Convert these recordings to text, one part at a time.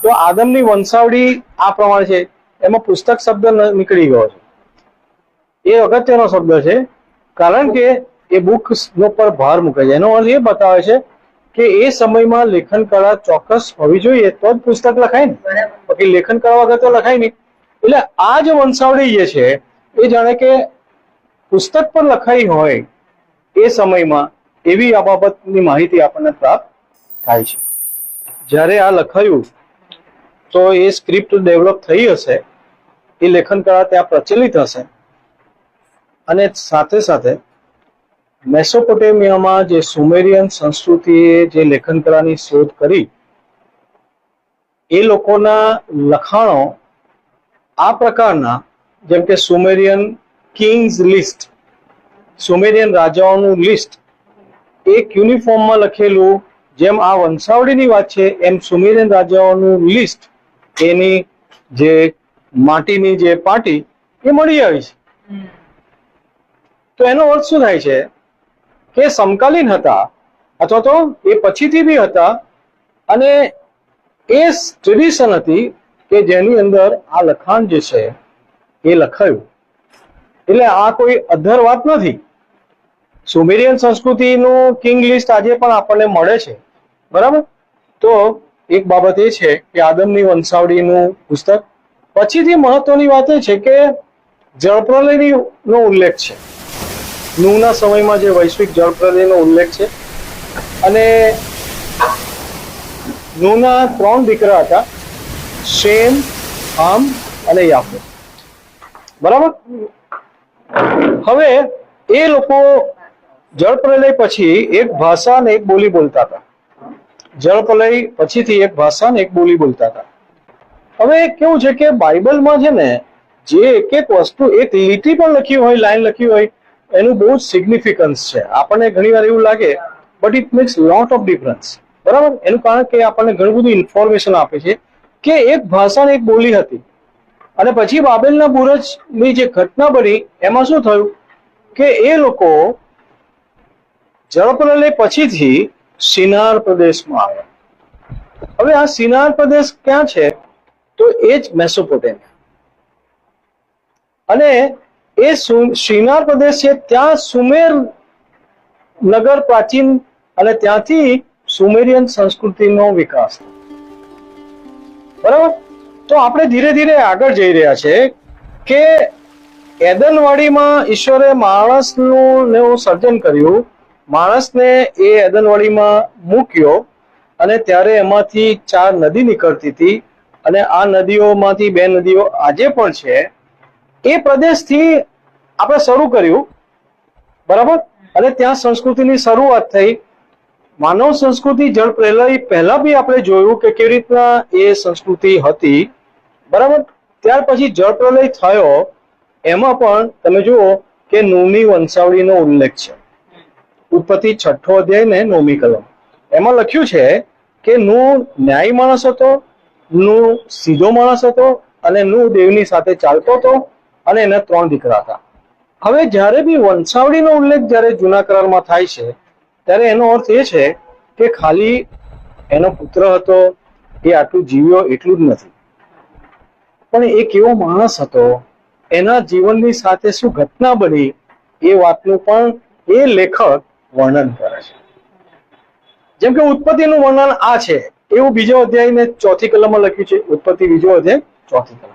તો આદમની વંશાવળી આ પ્રમાણે છે, એમાં પુસ્તક શબ્દ નીકળી ગયો છે. એ અગત્યનો શબ્દ છે, કારણ કે એ બુક પર ભાર મૂકે છે. એનો અર્થ એ બતાવે છે કે એ સમયમાં લેખન કળા ચોક્કસ હોવી જોઈએ તો જ પુસ્તક લખાય ને, બાકી લેખન કળા વગર તો લખાય નહીં. એટલે આ જે વંશાવળી જે છે એ જાણે કે પુસ્તક પર લખાઈ હોય એ સમયમાં એવી આ બાબતની માહિતી આપણને પ્રાપ્ત થાય છે. જ્યારે આ લખાયું તો એ સ્ક્રિપ્ટ ડેવલપ થઈ હશે, એ લેખન કળા ત્યાં પ્રચલિત હશે, અને સાથે સાથે મેસોપોટેમિયામાં જે સુમેરિયન સંસ્કૃતિએ જે લેખન કળાની શોધ કરી, એ લોકોના લખાણો આ પ્રકારના, જેમ કે Sumerian Kings list, Sumerian રાજાઓનું list એક યુનિફોર્મમાં લખેલું, જેમ આ વંશાવળીની વાત છે એમ સુમેરિયન રાજાઓનું લિસ્ટ, એની જે માટીની જે પાટી એ મળી આવી છે. તો એનો અર્થ શું થાય છે કે સમકાલીન હતા, અથવા તો એ પછીથી બી હતા, અને એ ટ્રેડિશન હતી કે જેની અંદર આ લખાણ જે છે એ લખાયું. એટલે આ કોઈ અધર વાત નથી. સુમેરિયન સંસ્કૃતિનું કિંગ લિસ્ટ આજે પણ આપણને મળે છે, બરાબર. તો એક બાબત એ છે કે આદમની વંશાવળીનું પુસ્તક. પછીથી મહત્વની વાત એ છે કે જળપ્રલયનો ઉલ્લેખ છે. નૂહના સમયમાં જે વૈશ્વિક જળપ્રલયનો ઉલ્લેખ છે, અને નૂહના 3 દીકરા હતા, શેમ, હામ અને યાફેત, બરાબર. હવે એ લોકો જળપ્રલય પછી એક ભાષા અને એક બોલી બોલતા હતા. જળપ્રલય પછીથી એક ભાષા અને એક બોલી બોલતા હતા. હવે કેવું છે કે બાઇબલમાં છે ને, જે એક એક વસ્તુ, એક લીટી પણ લખી હોય, લાઈન લખી હોય, એનું બહુ જ સિગ્નિફિકન્સ છે. આપણને ઘણીવાર એવું લાગે, but it max lot of difference, બરાબર. એનું કારણ કે આપણને ઘણું બધું ઇન્ફોર્મેશન આપે છે કે એક ભાષા અને એક બોલી હતી, અને પછી બાબેલના બુરજની જે ઘટના બની એમાં શું થયું કે એ લોકો જળપ્રલય પછીથી શિનાર પ્રદેશમાં આવ્યા. હવે આ શિનાર પ્રદેશ ક્યાં છે? તો એ જ મેસોપોટેમિયા. અને એ શિનાર પ્રદેશ છે, ત્યાં સુમેર નગર પ્રાચીન, અને ત્યાંથી સુમેરિયન સંસ્કૃતિનો વિકાસ, બરાબર. તો આપણે ધીરે ધીરે આગળ જઈ રહ્યા છે કે એદનવાડીમાં ઈશ્વરે માણસનું સર્જન કર્યું, માણસને એ એદનવાડીમાં મૂક્યો, અને ત્યારે એમાંથી 4 નદી નીકળતી હતી, અને આ નદીઓમાંથી 2 નદીઓ આજે પણ છે. એ પ્રદેશથી આપણે શરૂ કર્યું, બરાબર. અને ત્યાં સંસ્કૃતિની શરૂઆત થઈ. માનવ સંસ્કૃતિ જળપ્રલય પહેલા બી આપણે જોયું કે કેવી રીતના એ સંસ્કૃતિ હતી, બરાબર. ત્યાર પછી જળપ્રલય થયો, એમાં પણ તમે જુઓ કે નૂહની વંશાવળીનો ઉલ્લેખ છે. ઉત્પત્તિ 6 અધ્યાય ને 9મી કલમ, એમાં લખ્યું છે કે નૂહ ન્યાયી માણસ હતો, નૂહ સીધો માણસ હતો, અને નૂહ દેવની સાથે ચાલતો હતો, અને એના 3 દીકરા હતા. હવે જ્યારે બી વંશાવળીનો ઉલ્લેખ જ્યારે જૂના કરારમાં થાય છે, ત્યારે એનો અર્થ એ છે કે ખાલી એનો પુત્ર હતો, એ આટલું જીવ્યો એટલું જ નથી, પણ એ કેવો માણસ હતો, એના જીવનની સાથે શું ઘટના બની, એ વાતનું પણ એ લેખક વર્ણન કરે છે. જેમ કે ઉત્પત્તિનું વર્ણન આ છે, એવું 2 અધ્યાય ને 4થી કલમમાં લખ્યું છે. ઉત્પત્તિ 2 અધ્યાય 4થી કલમ.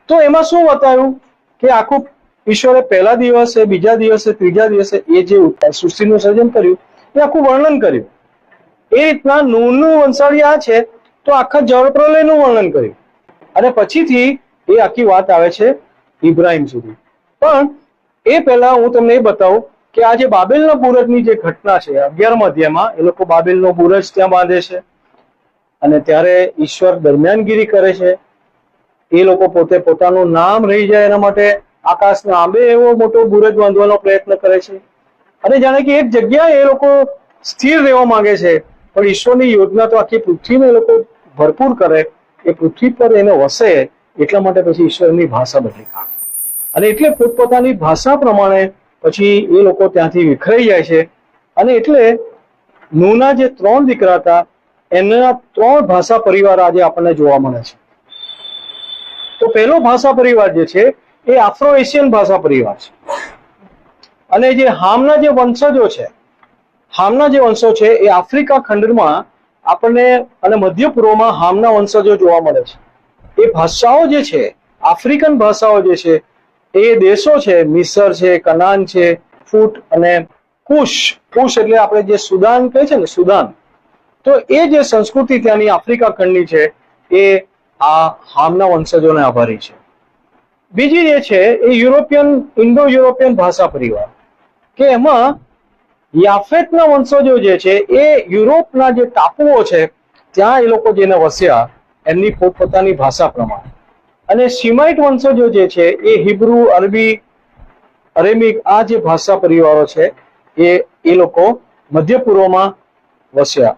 તો એમાં શું બતાવ્યું કે આખું ઈશ્વરે પહેલા દિવસે, બીજા દિવસે, ત્રીજા દિવસે એ જે સૃષ્ટિનું સર્જન કર્યું, એ આખું વર્ણન કર્યું. એ રીતના નૂહનું વંશાવળી આ છે, તો આખા જળપ્રલયનું વર્ણન કર્યું, અને પછીથી એ આખી વાત આવે છે ઇબ્રાહિમ સુધી. પણ એ પહેલા હું તમને એ બતાવું કે આ જે બાબેલના બુરજની જે ઘટના છે, 11મા અધ્યાયમાં એ લોકો બાબેલનો બુરજ ત્યાં બાંધે છે, અને ત્યારે ઈશ્વર દરમિયાનગીરી કરે છે. એ લોકો પોતે પોતાનું નામ રહી જાય એના માટે આકાશના આંબે એવો મોટો બુરજ બાંધવાનો પ્રયત્ન કરે છે, અને જાણે કે એક જગ્યાએ એ લોકો સ્થિર રહેવા માંગે છે, પણ ઈશ્વરની યોજના તો આખી પૃથ્વીને એ લોકો ભરપૂર કરે, એ પૃથ્વી પર એને વસે, એટલા માટે પછી ઈશ્વરની ભાષા બદલી કાઢે, અને એટલે પોતપોતાની ભાષા પ્રમાણે પછી એ લોકો ત્યાંથી વિખરાઈ જાય છે. અને એટલે નૂહના જે 3 દીકરા હતા એના 3 ભાષા પરિવાર આજે આપણને જોવા મળે છે. તો પહેલો ભાષા પરિવાર જે છે એ આફ્રો એશિયન ભાષા પરિવાર છે. અને જે હામના જે વંશજો છે, હામના જે વંશો છે એ આફ્રિકા ખંડમાં આપણને અને મધ્ય પૂર્વમાં હામના વંશજો જોવા મળે છે. એ ભાષાઓ જે છે, આફ્રિકન ભાષાઓ જે છે, એ દેશો છે, મિસર છે, કનાન છે, ફૂટ અને કુશ. કુશ એટલે આપણે જે સુદાન કહે છે ને, સુદાન. તો એ જે સંસ્કૃતિ ત્યાંની આફ્રિકા ખંડની છે એ આ હામના વંશજોને આભારી છે. બીજી જે છે એ ઇન્ડો યુરોપિયન ભાષા પરિવાર, કે એમાં યાફેતના વંશજો જે છે એ યુરોપના જે ટાપુઓ છે ત્યાં એ લોકો જેને વસ્યા એમની પોતપોતાની ભાષા પ્રમાણે. અને સિમાઇટ વંશજો જે છે એ હિબ્રુ, અરબી, અરેમિક આ જે ભાષા પરિવારો છે એ લોકો મધ્ય પૂર્વમાં વસ્યા.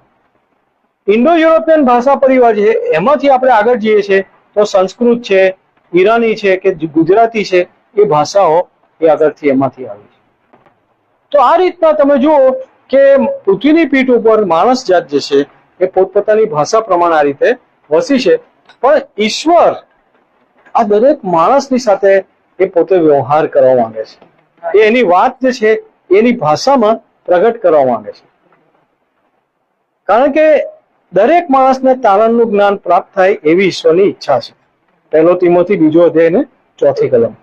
ઇન્ડો યુરોપિયન ભાષા પરિવાર છે એમાંથી આપણે આગળ જઈએ છીએ તો સંસ્કૃત છે, ઈરાની છે કે ગુજરાતી છે, એ ભાષાઓ એ આગળથી એમાંથી આવી છે. તો આ રીતના તમે જુઓ કે પૃથ્વીની પીઠ ઉપર માણસ જાત જે છે એ પોતપોતાની ભાષા પ્રમાણે આ રીતે વસી છે. પણ ઈશ્વર આ દરેક માણસની સાથે એ પોતે વ્યવહાર કરવા માંગે છે. એ એની વાત જે છે એની ભાષામાં પ્રગટ કરવા માંગે છે. કારણ કે દરેક માણસને તારણનું જ્ઞાન પ્રાપ્ત થાય એવી ઈશ્વરની ઈચ્છા છે. 1 તિમોથી 2 અધ્યાય ને 4 કલમ.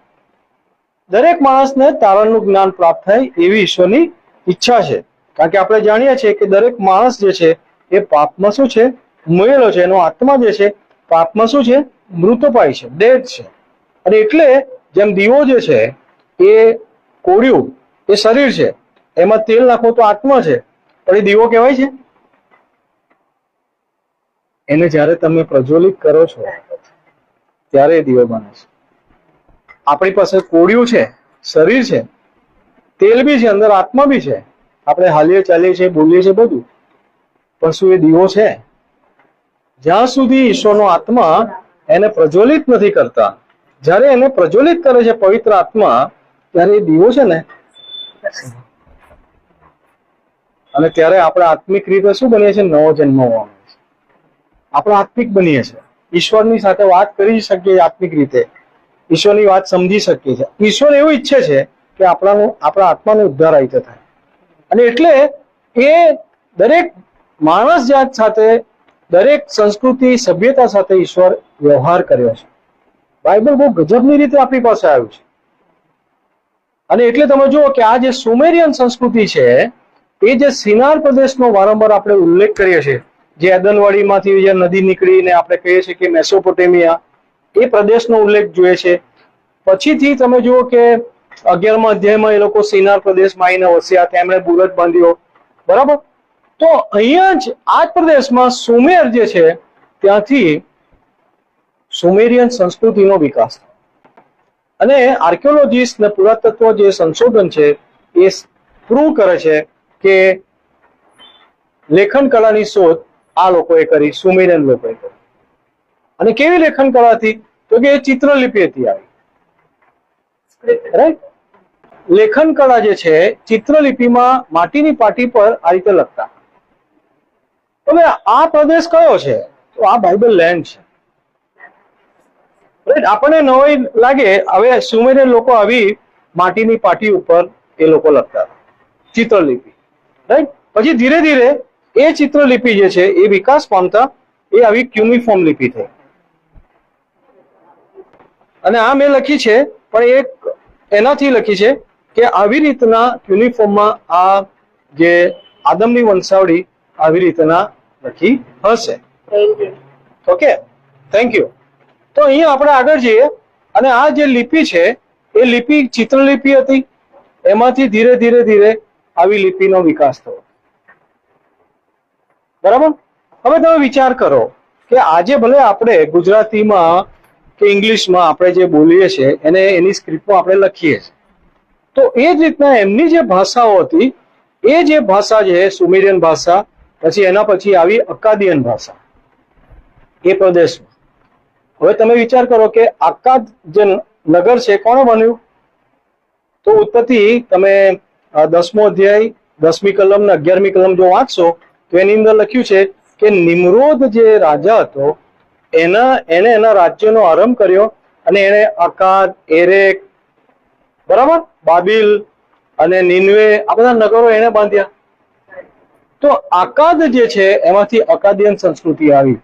દરેક માણસને તારણનું જ્ઞાન પ્રાપ્ત થાય એવી ઈશ્વરની ઈચ્છા છે. કારણ કે આપણે જાણીએ છીએ કે દરેક માણસ જે છે એ પાપમાં શું છે? મોયેલો છે. એનો આત્મા જે છે પાપમાં શું છે? મૃતપાય છે, ડેડ છે. અને એટલે જેમ દીવો જે છે એ કોળિયું એ શરીર છે, એમાં તેલ નાખો તો આત્મા છે, પણ એ દીવો કહેવાય છે? એને જ્યારે તમે પ્રજ્વલિત કરો છો ત્યારે એ દીવો બને છે. આપણી પાસે કોળિયું છે, શરીર છે, તેલ બી છે, અંદર આત્મા બી છે, આપણે હાલીએ ચાલીએ છીએ, બોલીએ છીએ બધું, પણ શું એ દીવો છે? જ્યાં સુધી ઈશ્વરનો આત્મા એને પ્રજ્વલિત નથી કરતા, જ્યારે એને પ્રજ્વલિત કરે છે પવિત્ર આત્મા, ત્યારે એ દીવો છે ને, અને ત્યારે આપણે આત્મિક રીતે શું બનીએ છીએ? નવો જન્મ હોવાનો. આપણે આત્મિક બનીએ છીએ, ઈશ્વરની સાથે વાત કરી શકીએ આત્મિક રીતે, ઈશ્વરની વાત સમજી શકીએ છીએ. ઈશ્વર એવું ઈચ્છે છે કે આપણા આત્માનો ઉદ્ધાર આવી થાય. અને એટલે એ દરેક માણસ જાત સાથે, દરેક સંસ્કૃતિ, સભ્યતા સાથે ઈશ્વર વ્યવહાર કર્યો છે. બાઇબલ બહુ ગજબની રીતે આપણી પાસે આવ્યું છે. અને એટલે તમે જુઓ કે આ જે સુમેરિયન સંસ્કૃતિ છે એ જે સિનાર પ્રદેશનો વારંવાર આપણે ઉલ્લેખ કરીએ છીએ, જે એદનવાડીમાંથી જે નદી નીકળીને આપણે કહીએ છીએ કે મેસોપોટેમિયા, એ પ્રદેશનો ઉલ્લેખ જોઈએ છે. પછીથી તમે જુઓ કે 11મા અધ્યાયમાં એ લોકો સિનાર પ્રદેશમાં આવીને વસ્યા, તેમણે બુરજ બાંધ્યો, બરાબર? તો અહીંયા જ આ જ પ્રદેશમાં સુમેર જે છે ત્યાંથી સુમેરિયન સંસ્કૃતિનો વિકાસ થયો. અને આર્કિયોલોજીસ્ટ ને પુરાતત્વ જે સંશોધન છે એ પ્રૂવ કરે છે કે લેખન કળાની શોધ આ લોકોએ કરી, સુમેરિયન લોકોએ કરી. અને કેવી લેખન કળા હતી? તો કે એ ચિત્રલિપિ હતી આવી, રાઈટ? લેખન કળા જે છે ચિત્રલિપિમાં માટીની પાટી પર આ રીતે લખતા. હવે આ પ્રદેશ કયો છે? તો આ બાઇબલ લેન્ડ છે, રાઈટ? આપણને નવાઈ લાગે, હવે સુમેરિયન લોકો આવી માટીની પાટી ઉપર એ લોકો લખતા, ચિત્રલિપિ, રાઈટ? પછી ધીરે ધીરે એ ચિત્રલિપિ જે છે એ વિકાસ પામતા એ આવી ક્યુનિફોર્મ લિપિ થઈ. અને આ મેં લખી છે, પણ એક એનાથી લખી છે કે આવી રીતના યુનિફોર્મમાં આ જે આદમની વંશાવળી આવી રીતના લખી હશે. Okay, thank you. તો અહીંયા આપણે આગળ જઈએ, અને આ જે લિપિ છે એ લિપિ ચિત્રલિપિ હતી, એમાંથી ધીરે ધીરે ધીરે આવી લિપિનો વિકાસ થયો, બરાબર? હવે તમે વિચાર કરો કે આજે ભલે આપણે ગુજરાતીમાં કે ઇંગ્લિશમાં આપણે જે બોલીએ છીએ એને એની સ્ક્રિપ્ટમાં આપણે લખીએ છીએ, તો એ જ રીતના એમની જે ભાષાઓ હતી એ જે ભાષા છે સુમેરિયન ભાષા, પછી એના પછી આવી અક્કાદિયન ભાષા એ પ્રદેશમાં. હવે તમે વિચાર કરો કે અક્કાદ જે નગર છે કોણે બન્યું? તો ઉત્પત્તિ તમે 10મો અધ્યાય 10મી કલમ ને 11મી કલમ જો વાંચશો તો એની અંદર લખ્યું છે કે નિમ્રોદ જે રાજા હતો એને એના રાજ્યનો આરંભ કર્યો અને એને અકાદ, એરેક, બરાબર, બાબિલ અને નિનવે આ બધા નગરો એને બાંધ્યા. તો આકાદ જે છે એમાંથી અકાદિયન સંસ્કૃતિ આવી,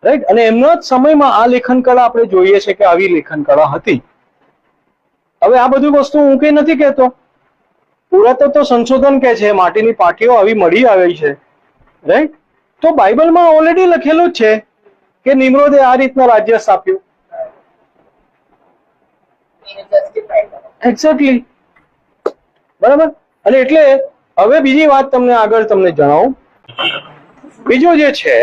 રાઈટ. અને એમના જ સમયમાં આ લેખન કળા આપણે જોઈએ છે કે આવી લેખન કળા હતી. હવે આ બધી વસ્તુ હું કઈ નથી કહેતો, પુરાતત્વ સંશોધન કે છે માટીની પાટીઓ આવી મળી આવી છે, રાઈટ. તો બાઇબલમાં ઓલરેડી લખેલું જ છે કે નિમ્રોદે આ રીતના રાજ્ય સ્થાપ્યું. એક્ઝેક્ટલી, બરાબર. અને એટલે હવે બીજી વાત તમને આગળ તમને જણાવું. બીજું જે છે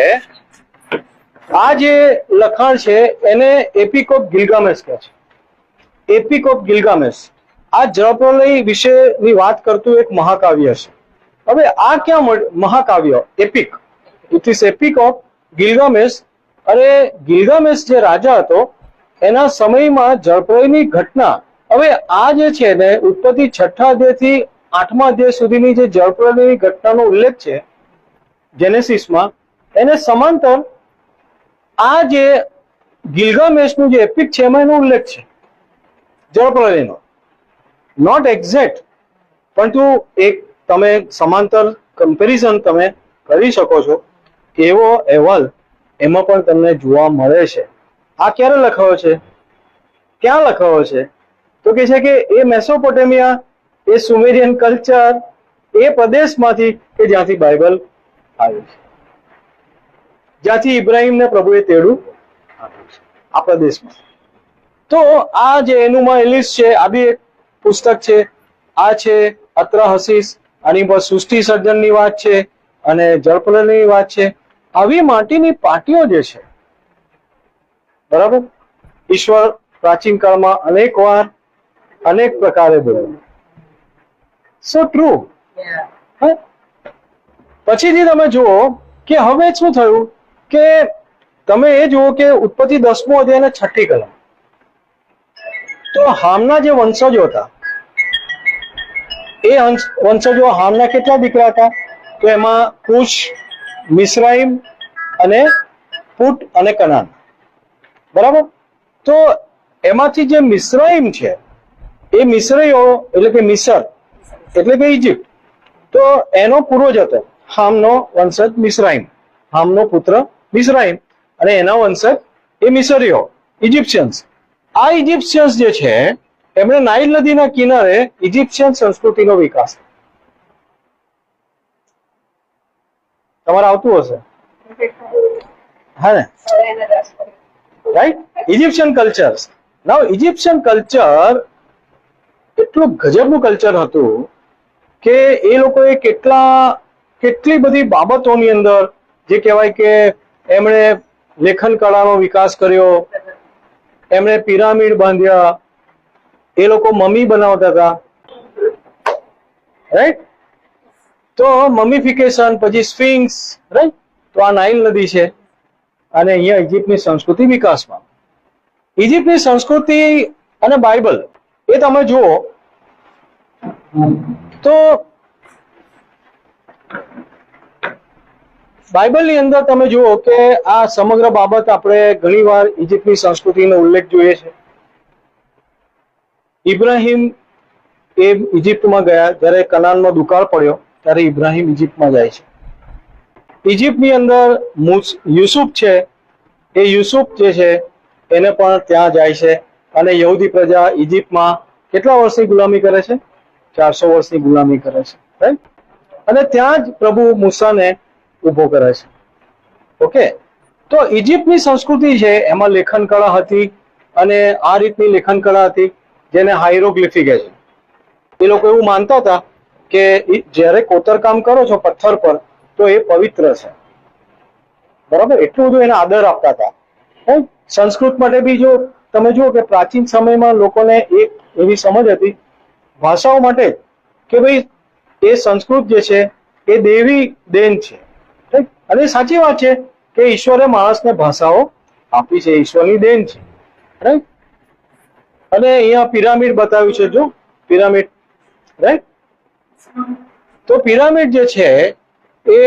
આ જે લખાણ છે એને એપિક ઓફ ગિલગામેશ કહે છે. એપિક ઓફ ગિલગામેશ આ જળપ્રલય વિશેની વાત કરતું એક મહાકાવ્ય છે. હવે આ ક્યાં મહાકાવ્ય epic, it is epic of Gilgamesh. અરે ગિલગામેશ જે રાજા હતો એના સમયમાં જળપ્રલયની ઘટના, હવે આ જે છે ને ઉત્પત્તિ 6 અધ્યાયથી 8મા અધ્યાય સુધીની જે જળપ્રલયની ઘટનાનો ઉલ્લેખ છે જેનેસિસમાં, એને સમાંતર આ જે ગિલગામેશનું જે એપિક છે એમાં એનો ઉલ્લેખ છે જળપ્રલયનો. નોટ એક્ઝેક્ટ, પરંતુ એક તમે સમાંતર કમ્પેરિઝન તમે કરી શકો છો એવો અહેવાલ એમાં પણ તમને જોવા મળે છે. આ ક્યારે લખાયો છે, ક્યાં લખાયો છે? તો કે છે કે એ મેસોપોટેમિયા, એ સુમેરિયન કલ્ચર, એ પ્રદેશમાંથી કે જ્યાંથી બાઇબલ આવ્યું છે, જ્યાંથી ઇબ્રાહિમને પ્રભુએ તેડું આપ્યું છે, આ પ્રદેશમાં. તો આ જે એનુમા એલિસ છે આ બી એક પુસ્તક છે. આ છે અત્રાહસીસ, આની પર સૃષ્ટિ સર્જનની વાત છે અને જળપ્રલયની વાત છે. આવી માટીની પાટીઓ જે છે, બરાબર, ઈશ્વર પ્રાચીન કાળમાં અનેક વાર અનેક પ્રકારે બોલ્યું. સો ટ્રુ. પછીથી તમે જુઓ કે હવે શું થયું કે તમે એ જુઓ કે ઉત્પત્તિ 10મો અધ્યાય અને 6ઠી કલમ. તો હામના જે વંશજો હતા એ વંશજો, હામના કેટલા દીકરા હતા? તો એમાં કુશ, મિસ્રાઈમ અને પુટ અને કનાન, બરાબર. તો એમાંથી જે મિસ્રાઈમ છે એ મિસ્રીઓ એટલે કે મિસર એટલે કે ઇજિપ્ત, તો એનો પૂર્વજ હતો હામનો વંશજ મિસ્રાઈમ, હામનો પુત્ર મિસ્રાઈમ, અને એના વંશજ એ મિસરીઓ, ઇજિપ્શિયન્સ. આ ઇજિપ્શિયન્સ જે છે એમણે નાઇલ નદીના કિનારે ઇજિપ્શિયન સંસ્કૃતિનો વિકાસ. તમારે આવતું હશે, હા ને, right? Egyptian culture. Now Egyptian culture એટલું ગજબનું કલ્ચર હતું કે એ લોકોએ કેટલી બધી બાબતોની અંદર જે કહેવાય કે એમણે લેખન કળાનો વિકાસ કર્યો, એમણે પિરામિડ બાંધ્યા, એ લોકો મમી બનાવતા હતા, રાઈટ? તો મમીફિકેશન, પછી સ્ફિંક્સ, રાઈટ? તો આ નાઇલ નદી છે અને અહીંયા ઇજિપ્તની સંસ્કૃતિ વિકાસમાં. ઇજિપ્તની સંસ્કૃતિ અને બાઇબલ એ તમે જુઓ તો બાઇબલની અંદર તમે જુઓ કે આ સમગ્ર બાબત આપણે ઘણીવાર ઇજિપ્તની સંસ્કૃતિનો ઉલ્લેખ જોઈએ છે. ઇબ્રાહિમ એ ઇજિપ્તમાં ગયા, જ્યારે કનાનમાં દુકાળ પડ્યો ત્યારે ઇબ્રાહિમ ઇજિપ્તમાં જાય છે. ઇજિપ્તની અંદર યુસુફ છે, એ યુસુફ જે છે એને પણ ત્યાં જાય છે અને યહૂદી પ્રજા ઇજિપ્તમાં કેટલા વર્ષની ગુલામી કરે છે? 400 વર્ષની ગુલામી કરે છે, રાઈટ? અને ત્યાં જ પ્રભુ મૂસાને ઉભો કરે છે. ઓકે, તો ઇજિપ્તની સંસ્કૃતિ છે એમાં લેખન કળા હતી અને આ રીતની લેખન કળા હતી જેને હાયરોગ્લિફી કહે છે. એ લોકો એવું માનતા હતા કે જ્યારે કોતરકામ કરો છો પથ્થર પર તો એ પવિત્ર છે, બરાબર? એટલું બધું એને આદર આપતા હતા. સંસ્કૃત માટે બી જો તમે જુઓ કે પ્રાચીન સમયમાં લોકોને એક એવી સમજ હતી ભાષાઓ માટે કે ભાઈ એ સંસ્કૃત જે છે એ દેવી દેન છે, અને સાચી વાત છે કે ઈશ્વરે માણસને ભાષાઓ આપી છે, ઈશ્વરની દેન છે, રાઈટ? અને અહીંયા પિરામિડ બતાવ્યું છે, જો પિરામિડ, રાઈટ? તો પિરામિડ જે છે એ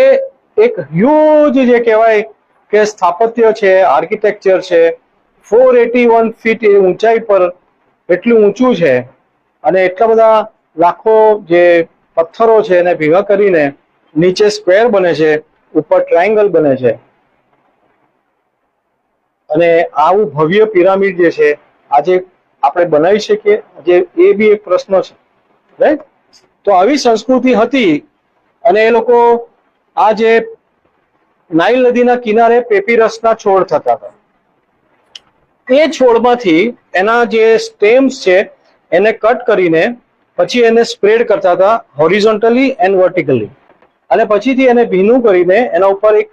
એક હ્યુજ જે કહેવાય કે સ્થાપત્ય છે, આર્કિટેક્ચર છે, 481 ફીટ એ ઊંચાઈ પર એટલું ઊંચું છે અને એટલા બધા લાખો જે પથ્થરો છે એને ભેગા કરીને નીચે સ્ક્વેર બને છે, ઉપર ટ્રાયંગલ બને છે. અને આવું ભવ્ય પિરામિડ જે છે આજે આપણે બનાવી શકીએ? જે એ બી એક પ્રશ્ન છે, રાઈટ? તો આવી સંસ્કૃતિ હતી અને એ લોકો આ જે નાઇલ નદીના કિનારે પેપીરસના છોડ થતા હતા, એ છોડમાંથી એના જે સ્ટેમ્સ છે એને કટ કરીને પછી એને સ્પ્રેડ કરતા હતા હોરિઝોન્ટલી એન્ડ વર્ટિકલી, અને પછીથી એને ભીનું કરીને એના ઉપર એક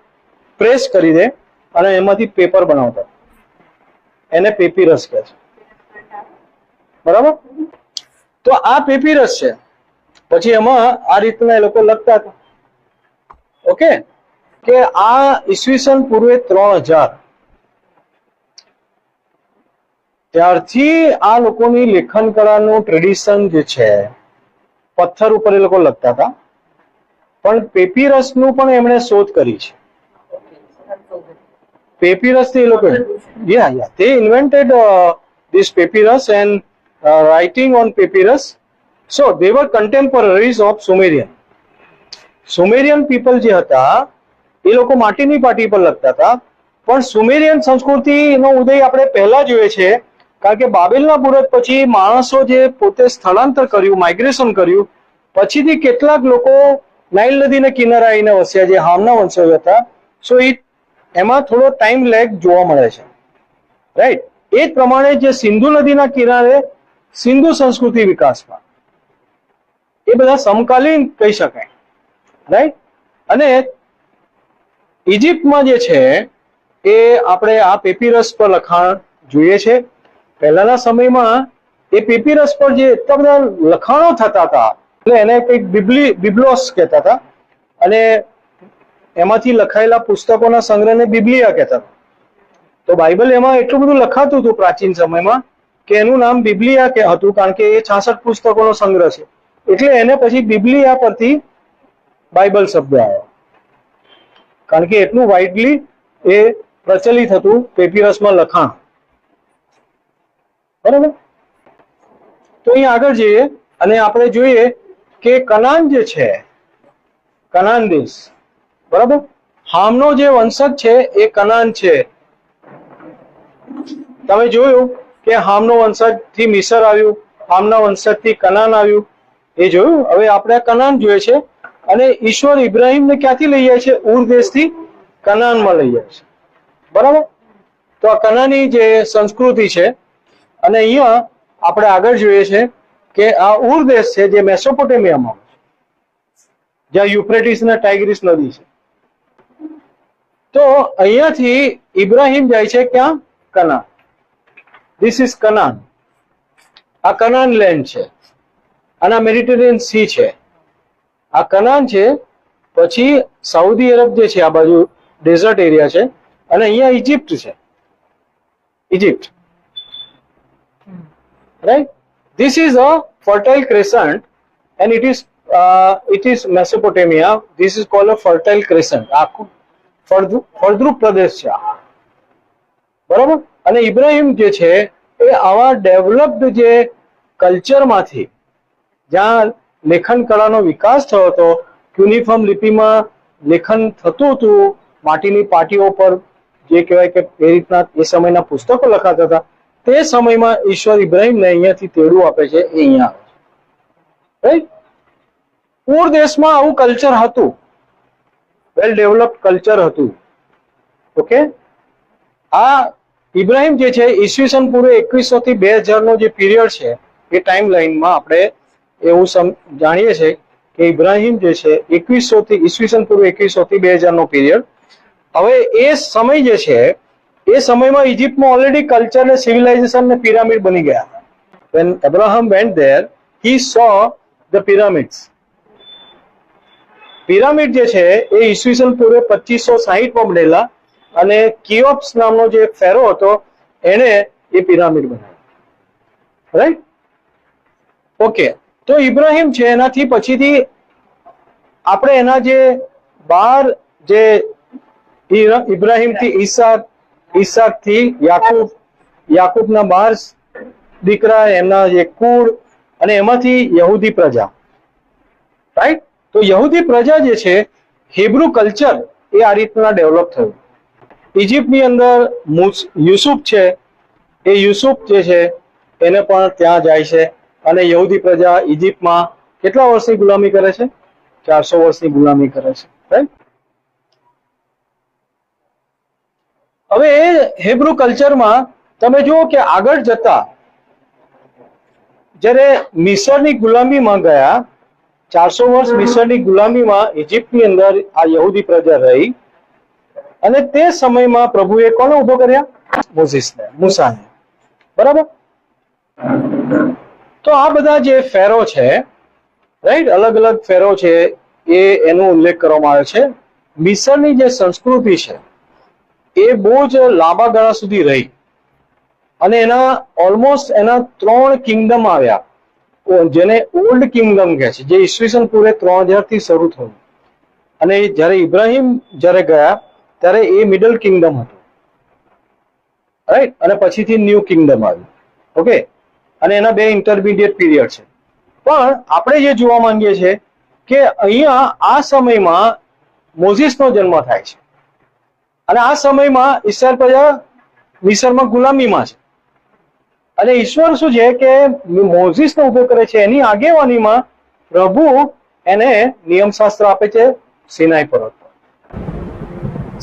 પ્રેસ કરી દે અને એમાંથી પેપર બનાવતા, એને પેપીરસ કહે છે. બરાબર? તો આ પેપીરસ છે. પછી એમાં આ રીતના એ લોકો લખતા હતા. ઓકે, કે આ ઈસવીસન પૂર્વે 3000 ત્યારથી આ લોકોની લેખન કળાનું ટ્રેડિશન જે છે, પથ્થર ઉપર એ લોકો લખતા હતા. પણ પેપીરસનું પણ એમણે શોધ કરી છે. પેપીરસ થી એ લોકો they invented this papyrus and writing on papyrus. So they were contemporaries of Sumerian people જે હતા એ લોકો માટીની પાટી પર લખતા હતા. પણ સુમેરિયન સંસ્કૃતિનો ઉદય આપણે પહેલા જોઈએ છે, કારણ કે બાબેલના બુરજ પછી માણસો જે પોતે સ્થળાંતર કર્યું, માઇગ્રેશન કર્યું, પછીથી કેટલાક લોકો નાઇલ નદીના કિનારે આવીને વસ્યા, જે હામના વંશજો હતા. સો એમાં થોડો ટાઈમ લેગ જોવા મળે છે, રાઈટ? એ જ પ્રમાણે જે સિંધુ નદીના કિનારે સિંધુ સંસ્કૃતિ વિકાસમાં, એ બધા સમકાલીન કહી શકાય, રાઈટ? અને ઇજિપ્તમાં જે છે એ આપણે આ પેપીરસ પર લખાણ જોઈએ છે. પહેલાના સમયમાં એ પેપીરસ પર જે એટલા બધા લખાણો થતા હતા, એટલે એને કંઈક બિબ્લોસ કહેતા હતા, અને એમાંથી લખાયેલા પુસ્તકોના સંગ્રહને બિબ્લિયા કહેતા હતા. તો બાઇબલ એમાં એટલું બધું લખાતું હતું પ્રાચીન સમયમાં કે એનું નામ બિબ્લિયા કે હતું, કારણ કે એ 66 પુસ્તકોનો સંગ્રહ છે. એટલે એને પછી બિબ્લિયા પરથી બાઇબલ શબ્દ આવ્યો, કારણ કે એટલું વાઇડલી એ પ્રચલિત હતું પેપીરસમાં લખાણ. બરાબર? તો અહીં આગળ જઈએ અને આપણે જોઈએ કે કનાન જે છે, કનાન દેશ, બરાબર, હામનો જે વંશજ છે એ કનાન છે. તમે જોયું કે હામનો વંશજ થી મિસર આવ્યું, હામના વંશજ થી કનાન આવ્યું, એ જોયું. હવે આપણે કનાન જોઈએ છે, અને ઈશ્વર ઇબ્રાહિમને ક્યાંથી લઈ જાય છે? ઉર દેશથી કનાનમાં લઈ જાય છે. બરાબર? તો આ કનાની જે સંસ્કૃતિ છે, અને અહીંયા આપણે આગળ જોઈએ છે કે આ ઉર દેશ છે જે મેસોપોટેમિયામાં, જ્યાં યુફ્રેટિસ અને ટાઇગ્રીસ નદી છે. તો અહીંયાથી ઇબ્રાહિમ જાય છે ક્યાં? કનાન. This is Canaan. આ કનાન લેન્ડ છે, અને મેડિટેરિયન સી છે. આ કનાન છે. પછી સાઉદી અરબ જે છે, આ બાજુ ડેઝર્ટ એરિયા છે, અને અહીંયા ઇજિપ્ત છે. Egypt, right? This is a fertile crescent, and it is Mesopotamia. This is called a fertile crescent. આખું ફળદ્રુપ પ્રદેશ છે, બરાબર? અને ઇબ્રાહિમ જે છે એ આવા ડેવલપ્ડ જે કલ્ચરમાંથી, જ્યાં લેખન કળાનો વિકાસ થયો હતો, યુનિફોર્મ લિપિમાં લેખન થતું હતું, માટીની પાટીઓ પર જે કહેવાય કે એ રીતના એ સમયના પુસ્તકો લખાતા હતા, તે સમયમાં ઈશ્વર ઇબ્રાહિમને અહીંયાથી તેડું આપે છે, એ અહીંયા આવે છે, રાઈટ? પૂર દેશમાં આવું કલ્ચર હતું, વેલ ડેવલપ્ડ કલ્ચર હતું. ઓકે, આ ઇબ્રાહિમ જે છે ઈસવીસન પૂર્વે 2100 થી 2000 નો જે પીરિયડ છે, એ ટાઈમ લાઈનમાં આપણે એવું જાણીએ છીએ કે ઇબ્રાહિમ જે છે 2100 થી ઈસવીસન પૂર્વે 2100 થી 2000 નો પીરિયડ. હવે એ સમય જે છે એ સમયમાં ઇજિપ્તમાં ઓલરેડી કલ્ચર ને સિવિલાઇઝેશન ને પિરામિડ બની ગયા. When Abraham went there, he saw the pyramids. Pyramid જે છે એ ઈસવીસન પૂર્વે 2560 માં બનેલા, અને કિયોપ્સ નામનો જે ફેરો હતો એને એ પિરામિડ બનાવ્યો, રાઈટ? ઓકે, તો ઇબ્રાહિમ છે એનાથી પછીથી આપણે એના જે 12 જે ઇબ્રાહિમ થી ઈસાક, ઈસાક થી યાકૂબ, યાકૂબના 12 દીકરા, એમના જે કુળ, અને એમાંથી યહૂદી પ્રજા, રાઈટ. તો યહૂદી પ્રજા જે છે, હિબ્રુ કલ્ચર એ આ રીતના ડેવલપ થયું. ઇજિપ્તની અંદર યુસુફ છે, એ યુસુફ જે છે એને પણ ત્યાં જાય છે, અને યહૂદી પ્રજા ઇજિપ્તમાં કેટલા વર્ષની ગુલામી કરે છે? 400 વર્ષની ગુલામી કરે છે, રાઈટ. હવે એ હિબ્રુ કલ્ચરમાં તમે જુઓ કે આગળ જતા જ્યારે મિસરની ગુલામીમાં ગયા, 400 વર્ષ મિસરની ગુલામીમાં ઇજિપ્તની અંદર આ યહૂદી પ્રજા રહી, અને તે સમયમાં પ્રભુએ કોને ઉભો કર્યા? મોઝેસને, મૂસાને, બરાબર. તો આ બધા જે ફેરો છે, રાઈટ, અલગ અલગ ફેરો છે, એ એનો ઉલ્લેખ કરવામાં આવે છે. મિસરની જે સંસ્કૃતિ છે એ બહુ જ લાંબા ગાળા સુધી રહી, અને એના ઓલમોસ્ટ એના 3 કિંગડમ આવ્યા, જેને ઓલ્ડ કિંગડમ કહે છે, જે ઈસવીસન પૂર્વે 3000 થી શરૂ થયું. અને જ્યારે ઇબ્રાહિમ જ્યારે ગયા ત્યારે એ મિડલ કિંગડમ હતું, રાઈટ, અને પછીથી ન્યૂ કિંગડમ આવ્યું. ઓકે, અને એના 2 ઇન્ટરમીડિયેટ પીરિયડ છે. પણ આપણે જે જોવા માંગીએ છીએ કે અહીંયા આ સમયમાં મોઝેસનો જન્મ થાય છે, અને આ સમયમાં ઈસરાયેલ પ્રજા મિસરમાં ગુલામીમાં છે, અને ઈશ્વર શું છે કે મોઝેસને ઉભો કરે છે, એની આગેવાનીમાં પ્રભુ એને નિયમશાસ્ત્ર આપે છે સિનાઈ પર્વત પર.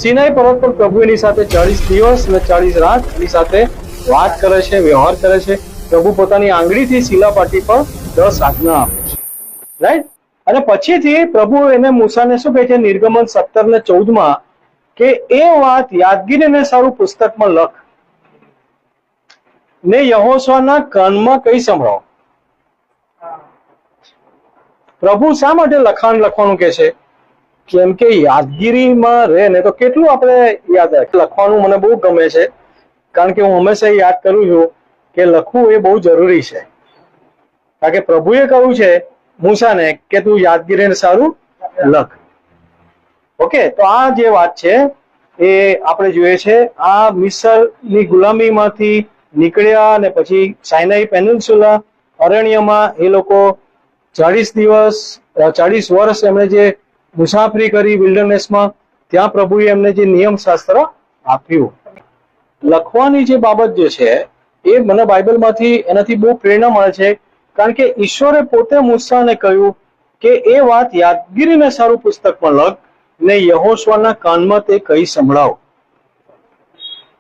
સિનાઈ પર્વત પર પ્રભુ એની સાથે 40 દિવસ અને 40 રાત એની સાથે વાત કરે છે, વ્યવહાર કરે છે. પ્રભુ પોતાની આંગળીથી શિલાપાટી પર 10 આજ્ઞા આપે છે, રાઈટ. અને પછીથી પ્રભુ એને મૂસાને શું કહે છે, નિર્ગમન 17 ને 14 કે એ વાત યાદગીરીને સારું પુસ્તકમાં લખ ને યહોશુઆના કાનમાં કઈ સંભળાવો. પ્રભુ શા માટે લખાણ લખવાનું કે છે? કેમ કે યાદગીરીમાં રહે ને તો કેટલું આપણે યાદ રાખે. લખવાનું મને બહુ ગમે છે, કારણ કે હું હંમેશા યાદ કરું છું કે લખવું એ બહુ જરૂરી છે. કારણ કે પ્રભુએ કહ્યું છે મૂસાને કે તું યાદગીરીને સારું લખ. ઓકે, તો આ જે વાત છે એ આપણે જોઈએ છે. આ મિસરની ગુલામીમાંથી નીકળ્યા અને પછી સાઇનાઈ પેનિન્સ્યુલા અરણ્યમાં એ લોકો 40 દિવસ 40 વર્ષ એમણે જે મુસાફરી કરી વિલ્ડરનેસમાં, ત્યાં પ્રભુએ એમને જે નિયમ શાસ્ત્ર આપ્યું. લખવાની જે બાબત જે છે એ મને બાઇબલમાંથી એનાથી બહુ પ્રેરણા મળે છે, કારણ કે ઈશ્વરે પોતે મૂસાને કહ્યું કે એ વાત યાદગીરીને સારું પુસ્તકમાં લખ ને યહોશુઆના કાનમાં તે કહી સંભળાવ.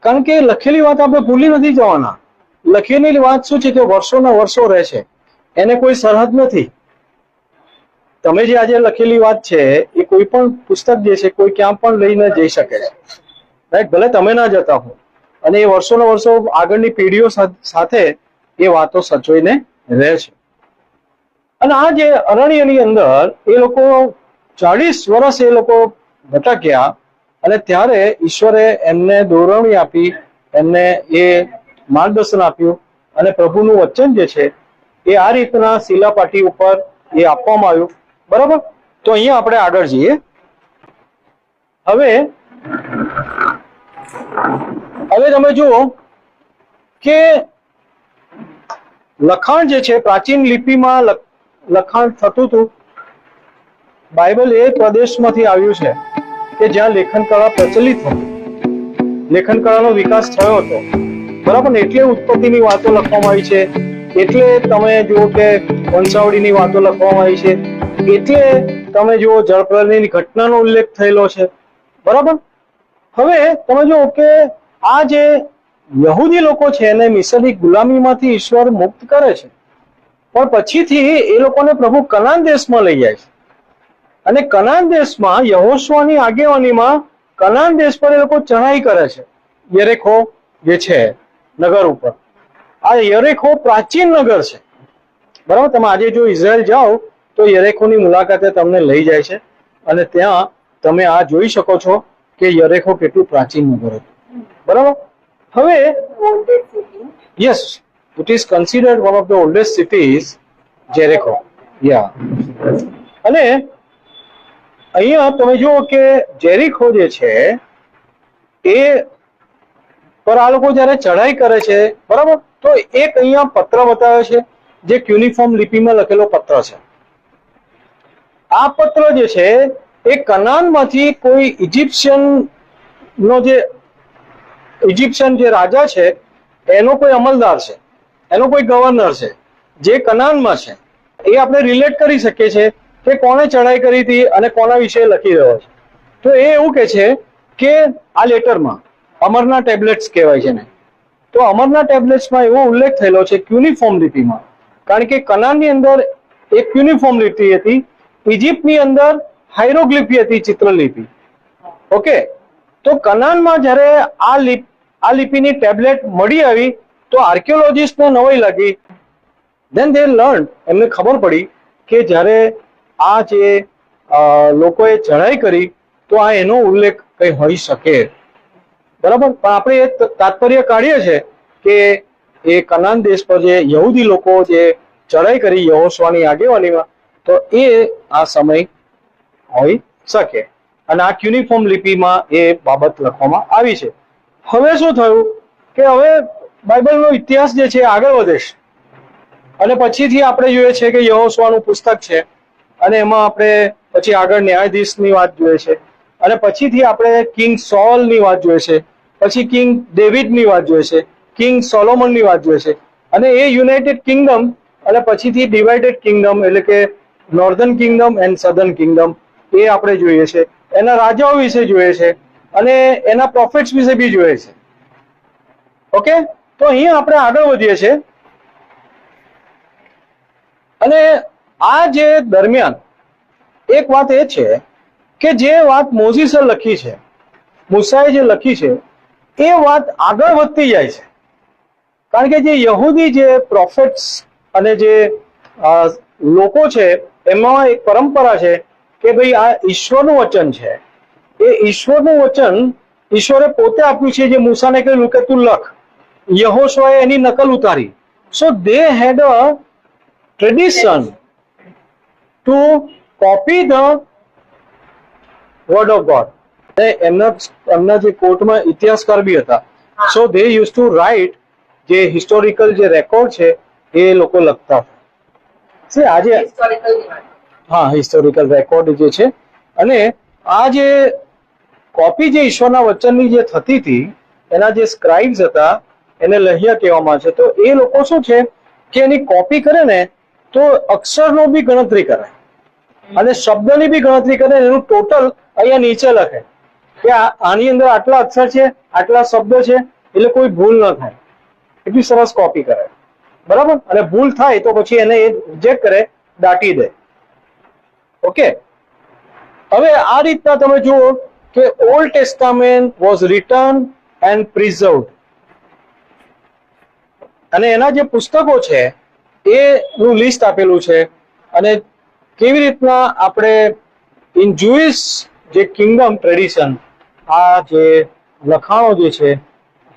કારણ કે લખેલી વાત આપણે ભૂલી નથી જવાના. લખેલી વાત શું છે કે વર્ષોના વર્ષો રહે છે, એને કોઈ સરહદ નથી. તમે જે આજે લખેલી વાત છે એ કોઈ પણ પુસ્તક જે છે કોઈ ક્યાં પણ લઈને જઈ શકે છે, રાઈટ. ભલે તમે ના જતા હો, અને એ વર્ષોના વર્ષો આગળની પેઢીઓ સાથે એ વાતો સચવાઈને રહે છે. અને આ જે અરણ્યની અંદર એ લોકો 40 વર્ષ એ લોકો ભટક્યા, અને ત્યારે ઈશ્વરે એમને દોરવણી આપી, એમને એ માર્ગદર્શન આપ્યું, અને પ્રભુનું વચન જે છે એ આ રીતના શિલાપાટી ઉપર એ આપવામાં આવ્યું, બરાબર. તો અહીંયા આપણે આગળ જઈએ. હવે તમે જુઓ કે લખાણ જે છે પ્રાચીન લિપિમાં લખાણ થતું હતું. બાઇબલ એ પ્રદેશમાંથી આવ્યું છે કે જ્યાં લેખન કળા પ્રચલિત હતી, લેખન કળાનો વિકાસ થયો હતો, બરાબર ને. એટલે ઉત્પત્તિની વાતો લખવામાં આવી છે, એટલે તમે જુઓ કે વંશાવળીની વાતો લખવામાં આવી છે, એટલે તમે જુઓ જળપ્રલયની ઘટનાનો ઉલ્લેખ થયેલો છે, બરાબર. હવે તમે જુઓ કે આ જે યહૂદી લોકો છે એને મિસરની ગુલામીમાંથી ઈશ્વર મુક્ત કરે છે, પણ પછીથી એ લોકોને પ્રભુ કનાન દેશમાં લઈ જાય છે, અને કનાન દેશમાં યહોશુઆની આગેવાનીમાં કનાન દેશ પર એ લોકો ચઢાઈ કરે છે. યરેખો જે છે નગર ઉપર, આ યરેખો પ્રાચીન નગર છે, બરાબર. તમે આજે જો ઇઝરાયલ જાઓ તો યરેખોની મુલાકાતે તમને લઈ જાય છે, અને ત્યાં તમે આ જોઈ શકો છો કે યરેખો કેટલું પ્રાચીન નગર હતું, બરાબર. હવે yes, it is considered one of the oldest cities, Jericho. Yeah. અને અહીંયા તમે જુઓ કે જેરિકો જે છે એ પર આ લોકો જયારે ચઢાઈ કરે છે, બરાબર, તો એક અહીંયા પત્ર બતાવે છે જે ક્યુનિફોર્મ લિપિમાં લખેલો પત્ર છે. આ પત્ર જે છે એ કનાનમાંથી કોઈ ઇજિપ્શિયન જે રાજા છે એનો કોઈ અમલદાર છે, એનો કોઈ ગવર્નર છે જે કનાનમાં છે. એ આપણે રિલેટ કરી શકીએ છીએ કે કોણે ચઢાઈ કરી હતી અને કોના વિશે લખી રહ્યો છે. તો એ એવું કે છે કે આ લેટરમાં અમરના ટેબ્લેટ્સ કહેવાય છે ને, તો અમરના ટેબ્લેટ્સમાં એવો ઉલ્લેખ થયેલો છે ક્યુનિફોર્મ લિપિમાં, કારણ કે કનાનની અંદર એક યુનિફોર્મ લિપિ હતી, ઇજિપ્તની અંદર હાઇરોગ્લિફી હતી, ચિત્રલિપિ. ઓકે, તો કનાનમાં જ્યારે આ લિપિની ટેબ્લેટ મળી આવી તો આર્કિયોલોજીસ્ટને નવાઈ લાગી. ધેન દે લર્ન, એમને ખબર પડી કે જ્યારે આ જે લોકોએ ચઢાઈ કરી તો આ એનો ઉલ્લેખ કઈ હોઈ શકે, બરાબર. પણ આપણે એ તાત્પર્ય કાઢીએ છીએ કે એ કનાન દેશ પર જે યહૂદી લોકો જે ચઢાઈ કરી યહોશુઆની આગેવાનીમાં, તો એ આ સમય હોઈ શકે અને આ ક્યુનિફોર્મ લિપિમાં એ બાબત લખવામાં આવી છે. હવે શું થયું કે હવે બાઇબલનો ઇતિહાસ જે છે આગળ વધે છે અને પછીથી આપણે જોઈએ છે કે યહોશુઆનું પુસ્તક છે અને એમાં આપણે પછી આગળ ન્યાયાધીશની વાત જોઈએ છે અને પછીથી આપણે કિંગ સોલની વાત જોઈએ છે, પછી કિંગ ડેવિડની વાત જોઈએ છે, કિંગ સોલોમનની વાત જોઈએ છે અને એ યુનાઇટેડ કિંગડમ અને પછીથી ડિવાઇડેડ કિંગડમ એટલે કે northern kingdom and southern kingdom એ આપણે જોઈએ છે. એના રાજાઓ વિશે જોઈએ છે અને એના પ્રોફેટ્સ વિશે બી જોઈએ છે. ઓકે, તો અહીંયા આપણે આગળ વધીએ છીએ અને આ જે દરમિયાન એક વાત એ છે કે જે વાત મોઝીસે લખી છે, મૂસાએ જે લખી છે એ વાત આગળ વધતી જાય છે, કારણ કે જે યહૂદી જે પ્રોફેટ્સ અને જે લોકો છે એમાં એક પરંપરા છે કે ભાઈ આ ઈશ્વરનું વચન છે. એ ઈશ્વરનું વચન ઈશ્વરે પોતે આપ્યું છે, જે મૂસાને કહ્યું કે તું લખ, યહોશુઆએ એની નકલ ઉતારી. So they had a tradition to copy the word of God. એમના જે કોર્ટમાં ઇતિહાસકાર બી હતા, so they used to write જે હિસ્ટોરિકલ જે રેકોર્ડ છે એ લોકો લખતા છે આજે. હા, હિસ્ટોરિકલ રેકોર્ડ જે છે અને આ જે કોપી જે ઈશ્વરના વચનની જે થતી હતી એના જે સ્ક્રાઇબ્સ હતા એને લહિયા કહેવામાં છે. તો એ લોકો શું છે કે એની કોપી કરે ને તો અક્ષરનો બી ગણતરી કરે અને શબ્દની બી ગણતરી કરે, એનું ટોટલ અહીંયા નીચે લખે કે આની અંદર આટલા અક્ષર છે, આટલા શબ્દો છે, એટલે કોઈ ભૂલ ન થાય. એટલી સરસ કોપી કરે, બરાબર. અને ભૂલ થાય તો પછી એને એ રિજેક્ટ કરે, દાટી દે. ઓકે, હવે આ રીતના તમે જુઓ કે old testament was written and preserved અને એના જે પુસ્તકો છે એનું લિસ્ટ આપેલું છે અને કેવી રીતના આપણે ઇન જુઇશ જે કિંગડમ ટ્રેડિશન આ જે લખાણો જે છે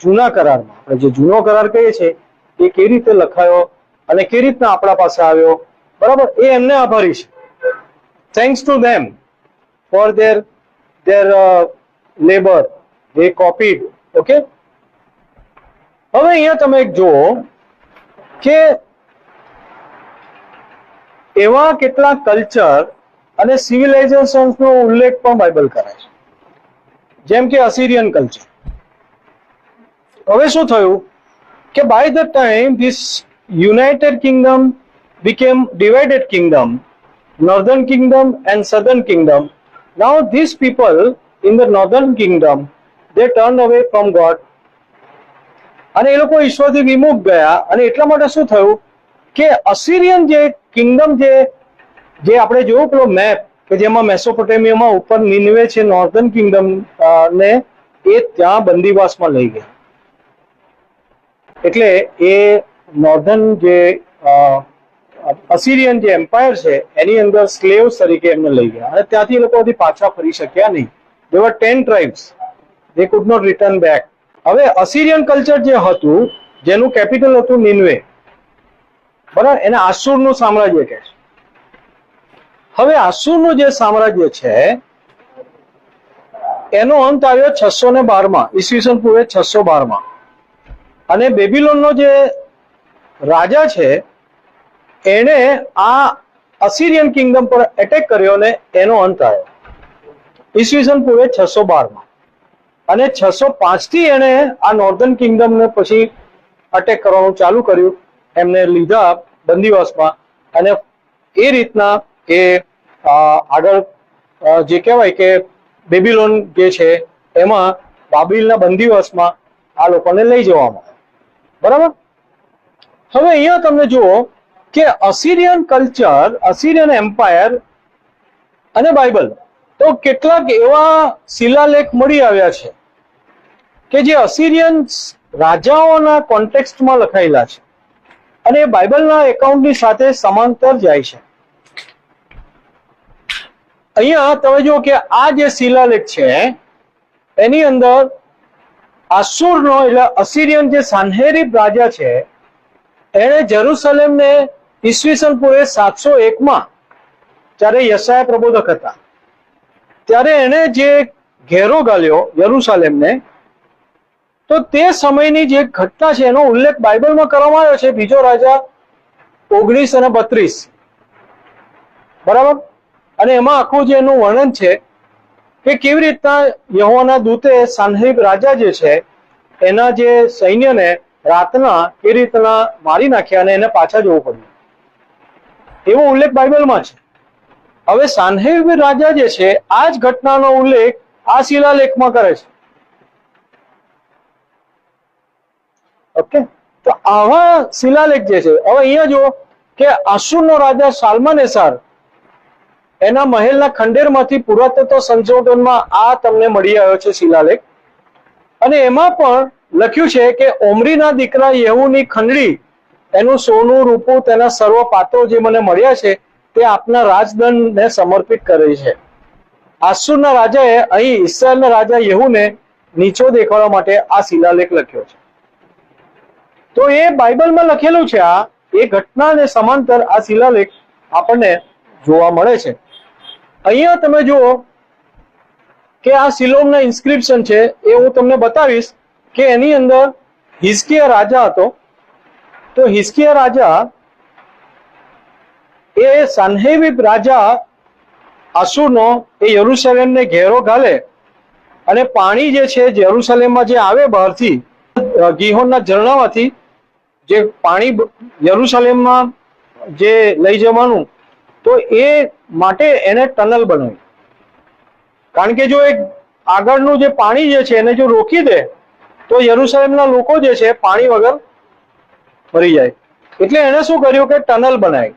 જૂના કરારમાં, આપણે જે જૂનો કરાર કહીએ છીએ એ કેવી રીતે લખાયો અને કેવી રીતના આપણા પાસે આવ્યો, બરાબર, એ એમને આભારી છે. Thanks to them four their labor, they copied. Okay, હવે અહીંયા તમે જુઓ કે એવા કેટલા કલ્ચર અને સિવિલાઇઝેશન્સનો ઉલ્લેખ પણ બાઇબલ કરે છે, જેમ કે અસીરિયન કલ્ચર. હવે શું થયું કે by the time this United Kingdom became divided kingdom, northern kingdom and southern kingdom. Now these people in the northern kingdom, they turned away from God અને એ લોકો ઈશ્વરથી વિમુખ ગયા અને એટલા માટે શું થયું કે અસીરિયન જે કિંગડમ જે આપણે જોયું પેલો મેપ કે જેમાં મેસોપોટેમિયામાં ઉપર નીનવે છે, નોર્ધન કિંગડમ ને એ ત્યાં બંદીવાસમાં લઈ ગયા. એટલે એ નોર્ધન જે અસીરિયન જે એમ્પાયર છે એની અંદર સ્લેવ્સ તરીકે એમને લઈ ગયા અને ત્યાંથી એ લોકો હજી પાછા ફરી શક્યા નહીં. There were 10 tribes. They could not return back. હવે અસીરિયન કલ્ચર જે હતું જેનું કેપિટલ હતું નિનવે, બરાબર, એને આસુરનું સામ્રાજ્ય કહે છે. હવે આસુરનું જે સામ્રાજ્ય છે એનો અંત આવ્યો 612 ઈસવીસન પૂર્વે 612 અને બેબીલોનનો જે રાજા છે એણે આ અસીરિયન કિંગડમ પર એટેક કર્યો અને એનો અંત આવ્યો ઈસવીસન પૂર્વે 612 અને 605 થી એણે આ નોર્ધન કિંગડમને પછી અટેક કરવાનું ચાલુ કર્યું, એમને લીધા બંદીવાસમાં અને એ રીતના એ આગળ જે કહેવાય કે બેબીલોન જે છે એમાં બાબિલના બંદીવાસમાં આ લોકોને લઈ જવામાં આવ્યા. બરાબર. હવે અહીંયા તમે જુઓ કે અસીરિયન કલ્ચર, અસીરિયન એમ્પાયર અને બાઇબલ, તો કેટલાક એવા શિલાલેખ મળી આવ્યા છે કે જે અસીરિયન રાજાઓના કોન્ટેક્સ્ટમાં લખાયેલા છે અને એ બાઇબલના એકાઉન્ટની સાથે સમાંતર જાય છે. અહીંયા તમે જુઓ કે આ જે શિલાલેખ છે એની અંદર આસુરનો એટલે અસીરિયન જે સાન્હેરીબ રાજા છે એણે જેરુસલેમને ઈસવીસન પૂર્વે 701 જ્યારે યશાયા પ્રબોધક હતા ત્યારે એણે જે ઘેરો ગાલ્યો યરુસલેમને, તો તે સમયની જે ઘટના છે એનો ઉલ્લેખ બાઇબલમાં કરવામાં આવ્યો છે. બીજો રાજા 19 અને 32. બરાબર. અને એમાં આખું જે એનું વર્ણન છે કે કેવી રીતના યહોવાના દૂતે સાન્હેરીબ રાજા જે છે એના જે સૈન્યને રાતના એ રીતના મારી નાખ્યા અને એને પાછા જવું પડ્યું, એવો ઉલ્લેખ બાઇબલમાં છે. હવે સાન્હેરીબ રાજા જે છે આ જ ઘટનાનો ઉલ્લેખ આ શિલાલેખમાં કરે છે. ઓકે, તો આવા શિલાલેખ જે છે, હવે અહીંયા જુઓ કે આસુરનો રાજા શાલ્માનેસાર એના મહેલના ખંડેરમાંથી પુરાતત્વ સંશોધનમાં આ તમને મળી આવ્યો છે શિલાલેખ અને એમાં પણ લખ્યું છે કે ઓમરીના દીકરા યેહૂની ખંડરી, એનું સોનું રૂપું તેના સર્વ પાત્રો જે મને મળ્યા છે તે આપના રાજદંડને સમર્પિત કરે છે. આસુરના રાજાએ અહીં ઇસ્રાયેલના રાજા યેહૂને નીચો દેખાડવા માટે આ શિલાલેખ લખ્યો છે. તો એ બાઇબલમાં લખેલું છે. આ એ ઘટનાને સમાંતર આ શિલાલેખ આપણને જોવા મળે છે. અહીંયા તમે જુઓ કે આ શિલોમના ઇન્સ્ક્રિપ્શન છે એ હું તમને બતાવીશ કે એની અંદર હિઝકિયા રાજા હતો. તો હિઝકિયા રાજા એ સાન્હેરીબ રાજા આસુરનો એ યરુશલેમને ઘેરો ઘાલે અને પાણી જે છે યરુશલેમમાં જે આવે બહારથી ગીહોનના ઝરણામાંથી જે પાણી યરુશલેમમાં જે લઈ જવાનું, તો એ માટે એને ટનલ બનાવી. કારણ કે જો એક આગળનું જે પાણી જે છે એને જો રોકી દે તો યરુશલેમના લોકો જે છે પાણી વગર મરી જાય. એટલે એને શું કર્યું કે ટનલ બનાવી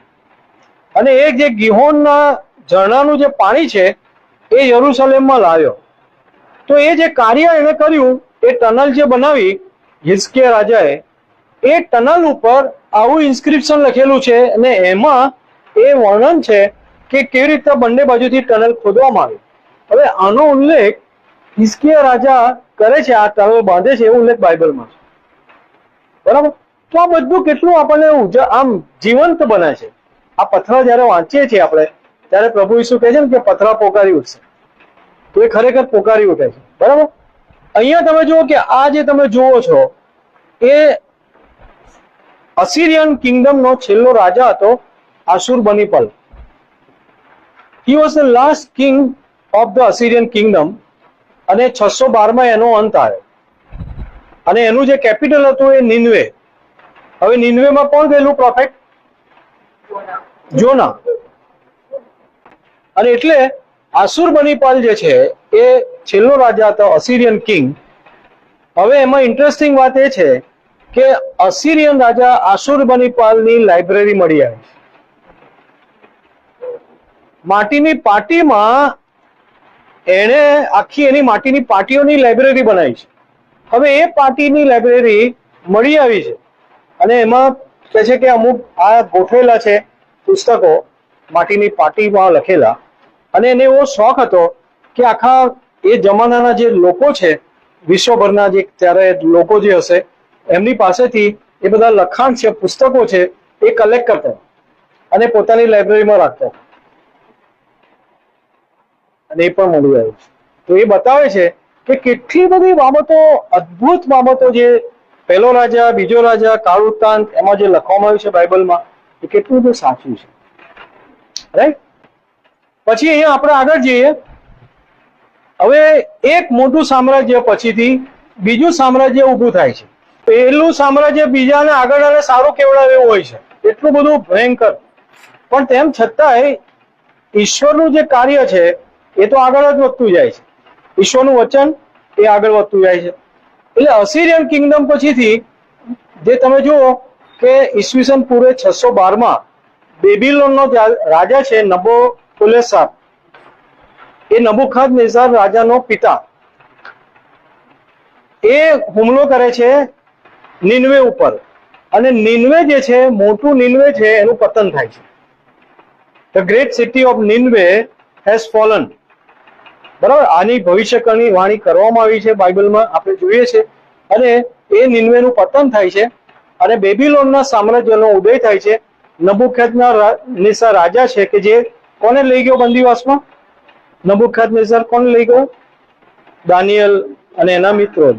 અને એક જે ગીહોનના ઝરણાનું જે પાણી છે એ યરુશલેમમાં લાવ્યો. તો એ જે કાર્ય એને કર્યું, એ ટનલ જે બનાવી હિઝકિયા રાજાએ, એ ટનલ ઉપર આવું ઇન્સ્ક્રિપ્શન લખેલું છે અને એમાં એ વર્ણન છે કે કેવી રીતે બંને બાજુથી ટનલ ખોદવામાં આવી. હવે આનો ઉલ્લેખ હિઝકિયા રાજા કરે છે, આ ટનલ બાંધે છે, એવો ઉલ્લેખ બાઇબલમાં છે. બરાબર. તો આ બધું કેટલું આપણને આમ જીવંત બને છે. આ પથરા જયારે વાંચીએ છીએ આપણે ત્યારે પ્રભુ ઈસુ કહે છે ને કે પથરા પોકારી ઉઠશે, તો એ ખરેખર પોકારી ઉઠે છે. બરાબર. અહીંયા તમે જુઓ કે આ જે તમે જુઓ છો એ અસીરિયન કિંગડમનો છેલ્લો રાજા હતો આશુરબનીપલ. He was the last king of the Assyrian kingdom અને 612 એનો અંત આવ્યો અને એનું જે કેપિટલ હતું એ નિનવે. હવે નિનવેમાં કોણ ગયેલું? પ્રોફેટ જોના. અને એટલે આશુરબનીપાલ જે છે એ છેલ્લો રાજા હતો, અસીરિયન કિંગ. હવે એમાં ઇન્ટરેસ્ટિંગ વાત એ છે કે અસીરિયન રાજા આશુરબનીપાલની લાઇબ્રેરી મળી આવી. માટીની પાટીમાં એણે આખી એની માટીની પાટીઓની લાઇબ્રેરી બનાવી છે. હવે એ પાટીની લાઇબ્રેરી મળી આવી છે અને એમાં કહે છે કે અમુક આ ગોઠવેલા છે પુસ્તકો માટીની પાટીમાં લખેલા. અને એને એવો શોખ હતો કે આખા એ જમાનાના જે લોકો છે, વિશ્વભરના જે ત્યારે લોકો જે હશે એમની પાસેથી એ બધા લખાણ છે, પુસ્તકો છે, એ કલેક્ટ કરતા અને પોતાની લાઇબ્રેરીમાં રાખતા. અને એ પણ મળી આવ્યું છે. તો એ બતાવે છે કે કેટલી બધી બાબતો, અદ્ભુત બાબતો, જે પહેલો રાજા, બીજો રાજા, કાળ વૃત્તાંત, એમાં જે લખવામાં આવ્યું છે બાઇબલમાં, એ કેટલું બધું સાચું છે. રાઈટ. પછી અહીંયા આપણે આગળ જઈએ. હવે એક મોટું સામ્રાજ્ય પછીથી બીજું સામ્રાજ્ય ઊભું થાય છે. પહેલું સામ્રાજ્ય બીજાને આગળ સારું કેવડાવે એવું હોય છે, એટલું બધું ભયંકર. પણ તેમ છતાંય ઈશ્વરનું જે કાર્ય છે એ તો આગળ જ વધતું જાય છે. ઈશ્વરનું વચન એ આગળ વધતું જાય છે. એટલે અસીરિયન કિંગડમ પછીથી જે તમે જુઓ કે ઈસવીસન પૂર્વે 612 બેબીલોનનો રાજા છે નબોકોલેસર, એ નબુખાદનેઝર રાજાનો પિતા, એ હુમલો કરે છે નિનવે ઉપર, અને નિનવે જે છે, મોટું નિનવે છે, એનું પતન થાય છે. The great city of Nineveh has fallen. બરાબર. આની ભવિષ્યવાણી વાણી કરવામાં આવી છે બાઇબલમાં, આપણે જોઈએ છે. અને એ નિનવેનું પતન થાય છે અને બેબીલોનના સામ્રાજ્યનો ઉદય થાય છે. નબુખાદનેઝર રાજા છે કે જે કોને લઈ ગયો બંદીવાસમાં? નબુખાદનેઝર કોને લઈ ગયો? દાનિયેલ અને એના મિત્રો.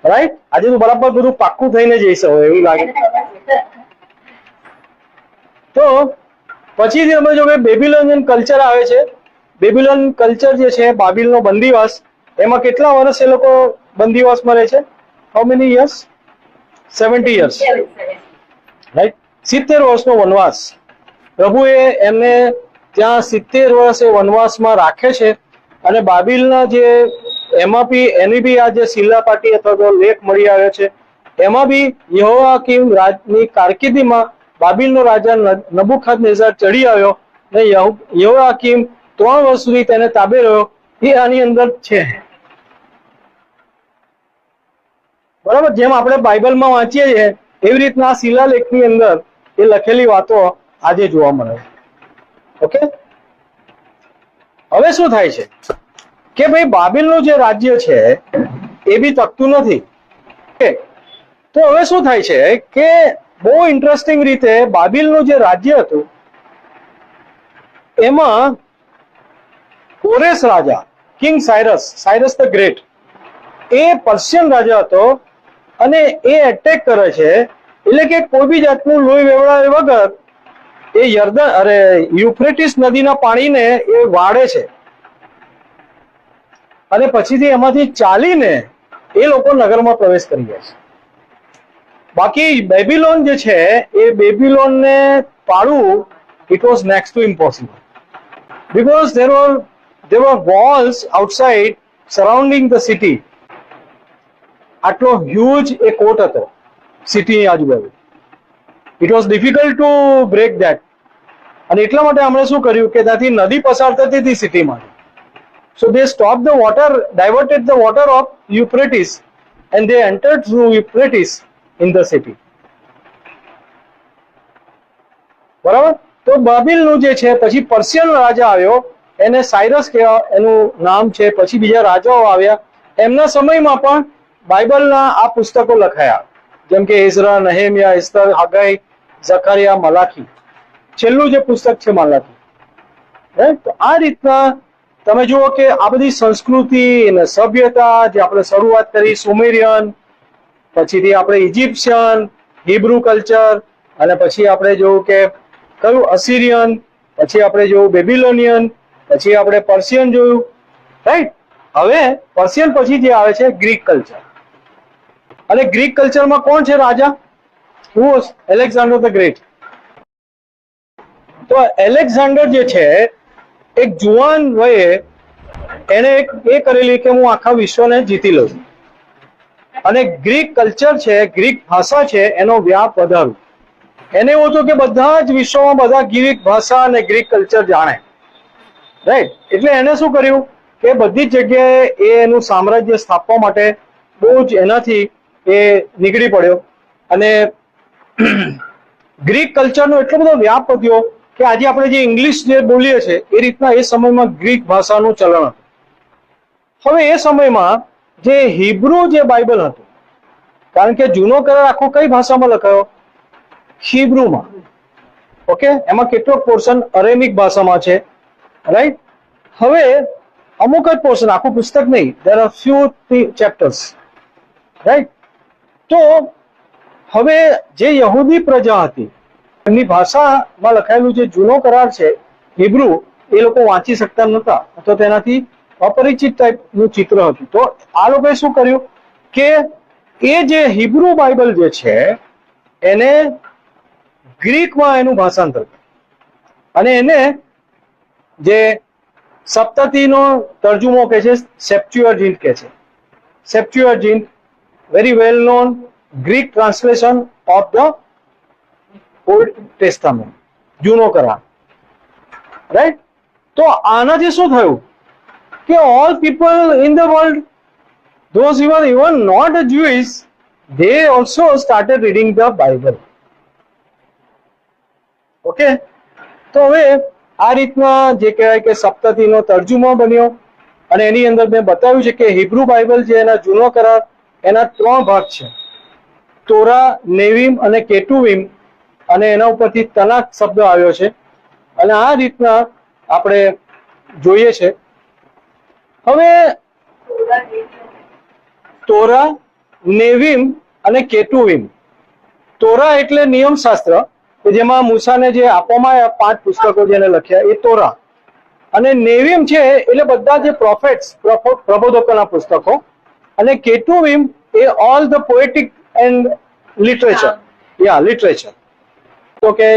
રાઈટ. આજે તો બરાબર બધું પાક્કું થઈને જઈશ હવે એવું લાગે. તો પછીથી અમે જો કે બેબીલોનિયન કલ્ચર આવે છે. બેબીલોન કલ્ચર જે છે, બાબિલનો બંદીવાસ, એમાં કેટલા વર્ષ એ લોકો બંદીવાસમાં રહે છે? How many years? 70 years. Right. 70 વર્ષનો વનવાસ. પ્રભુએ એમને ત્યાં 70 વર્ષ એ વનવાસમાં રાખે છે. અને બાબિલના જે એમાં બી એની બી આ જે શિલાપાટી અથવા તો લેખ મળી આવ્યો છે, એમાં બી યહોયાકીમ રાજની કારકિર્દીમાં બાબિલનો રાજા નબુખાદનેઝર ચડી આવ્યો ને યહોયાકીમ 3 વર્ષ સુધી તેને તાબે રહ્યો. એ આની અંદર છે. બરાબર. જેમ આપણે બાઇબલમાં વાંચીએ છીએ એવી રીતના આ શિલાલેખની અંદર એ લખેલી વાતો આજે જોવા મળે. ઓકે. હવે શું થાય છે કે ભાઈ બાબિલનું જે રાજ્ય છે એ બી ટકતું નથી. તો હવે શું થાય છે કે બહુ ઇન્ટરેસ્ટિંગ રીતે બાબિલનું જે રાજ્ય હતું એમાં કોરેશ રાજા, કિંગ સાયરસ ધ ગ્રેટ, એ પર્શિયન રાજા હતો અને એ એટેક કરે છે. એટલે કે કોઈ બી જાતનું લોહી વેવડાવે વગર એ યુફ્રેટિસ નદીના પાણીને એ વાળે છે અને પછીથી એમાંથી ચાલીને એ લોકો નગરમાં પ્રવેશ કરી જાય છે. બાકી બેબીલોન જે છે એ બેબીલોનને પાડવું it was next to impossible because there were walls outside surrounding the city. આટલો હ્યુજ એ કોટ હતો સિટીની આજુબાજુ. it was difficult to break that. અને એટલા માટે આપણે શું કર્યું કે ત્યાંથી નદી પસાર થતી હતી સિટીમાં. So they stopped the water, diverted the water of Euphrates and they entered through Euphrates in the city. બરાબર. તો બાબિલનું જે છે પછી પર્શિયન રાજા આવ્યો, એને સાયરસ કહેવા એનું નામ છે. પછી બીજા રાજાઓ આવ્યા. એમના સમયમાં પણ બાઇબલના આ પુસ્તકો લખાયા, જેમ કે એઝરા, નહેમિયા, એસ્તર, હગાઈ, ઝકરિયા, મલાકી. છેલ્લું જે પુસ્તક છે મલાકી. તો આ રીતના તમે જુઓ કે આ બધી સંસ્કૃતિ અને સભ્યતા જે આપણે શરૂઆત કરી સુમેરિયન, પછીથી આપણે ઇજિપ્શિયન, હિબ્રુ કલ્ચર, અને પછી આપણે જોયું કે કયું અસીરિયન, પછી આપણે જોયું બેબિલોનિયન, પછી આપણે પર્શિયન જોયું. રાઈટ. હવે પર્શિયન પછી જે આવે છે ગ્રીક કલ્ચર. અને ગ્રીક કલ્ચરમાં કોણ છે રાજા? Alexander the great. તો એલેક્ઝાન્ડર જે છે એક જુવાન વયે એને એ કરેલી કે હું આખા વિશ્વને જીતી લઉં અને ગ્રીક કલ્ચર છે, ગ્રીક ભાષા છે, એનો વ્યાપ વધારું. એને એવું હતું કે બધા જ વિશ્વમાં બધા ગ્રીક ભાષા અને ગ્રીક કલ્ચર જાણે. રાઈટ. એટલે એને શું કર્યું કે બધી જ જગ્યાએ એ એનું સામ્રાજ્ય સ્થાપવા માટે બહુ જ એનાથી એ નીકળી પડ્યો. અને ગ્રીક કલ્ચરનો એટલો બધો વ્યાપ વધ્યો કે આજે આપણે જે ઇંગ્લિશ જે બોલીએ છીએ એ રીતના એ સમયમાં ગ્રીક ભાષાનું ચલણ હતું. હવે એ સમયમાં જે હિબ્રુ જે બાઇબલ હતું, કારણ કે જૂનો કરાર આખો કઈ ભાષામાં લખાયો? હિબ્રુમાં. ઓકે, એમાં કેટલોક પોર્શન અરેમિક ભાષામાં છે, રાઈટ. હવે અમુક જ પોર્શન, આખું પુસ્તક નહીં, there are few chapters, right. તો હવે જે યહૂદી પ્રજા હતી એમની ભાષામાં લખાયેલું જે જૂનો કરાર છે હિબ્રુ, એ લોકો વાંચી શકતા નહોતા, તો તેનાથી અપરિચિત ટાઈપનું ચિત્ર હતું. તો આ લોકોએ શું કર્યું કે એ જે હિબ્રુ બાઇબલ જે છે એને ગ્રીકમાં એનું ભાષાંતર કર્યું અને એને જે સપ્તતીનો તર્જુમો કે છે સેપ્ચ્યુઅર્જિન્ટ કે છે. Septuagint, very well known Greek translation of the old testament, જૂનો કરાર, રાઈટ. તો આનાથી શું થયું કે all people in the world, those who were even not Jewish, they also started reading the Bible. Okay, તો હવે આ રીતના જે કહેવાય કે સપ્તતીનો તર્જુમો બન્યો અને એની અંદર મેં બતાવ્યું છે કે હિબ્રુ બાઇબલ જે એના જૂનો કરાર એના 3 ભાગ છે, તોરા, નેવિમ અને કેટુવિમ, અને એના ઉપરથી તનાક શબ્દ આવ્યો છે અને આ રીતના આપણે જોઈએ છે. હવે તોરા, નેવિમ અને કેટુવિમ. તોરા એટલે નિયમશાસ્ત્ર કે જેમાં મૂસાને જે આપવામાં આવ્યા 5 પુસ્તકો જેને લખ્યા એ તોરા, અને નેવિમ છે એટલે બધા જે પ્રોફેટ્સ, પ્રબોધકોના પુસ્તકો, અને કેટુવિમ એ all the poetic and literature, literature. તો કે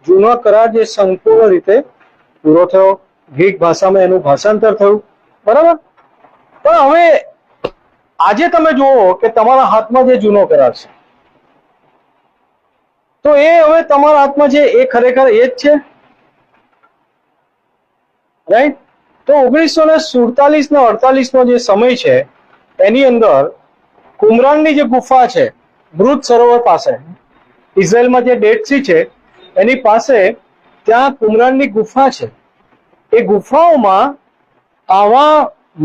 જૂનો કરાર જે સંપૂર્ણ રીતે પૂરો થયો, ગ્રીક ભાષામાં એનું ભાષાંતર થયું, બરાબર. પણ હવે આજે તમે જુઓ કે તમારા હાથમાં જે જૂનો કરાર છે તો એ હવે તમારા હાથમાં છે એ ખરેખર એ જ છે, રાઈટ. તો 1947 ને 48 નો જે સમય છે એની અંદર કુમરાનની જે ગુફા છે મૃત સરોવર પાસે, ઇઝરાયલમાં જે ડેડ સી છે એની પાસે ત્યાં કુમરાનની ગુફા છે. એ ગુફાઓમાં આવા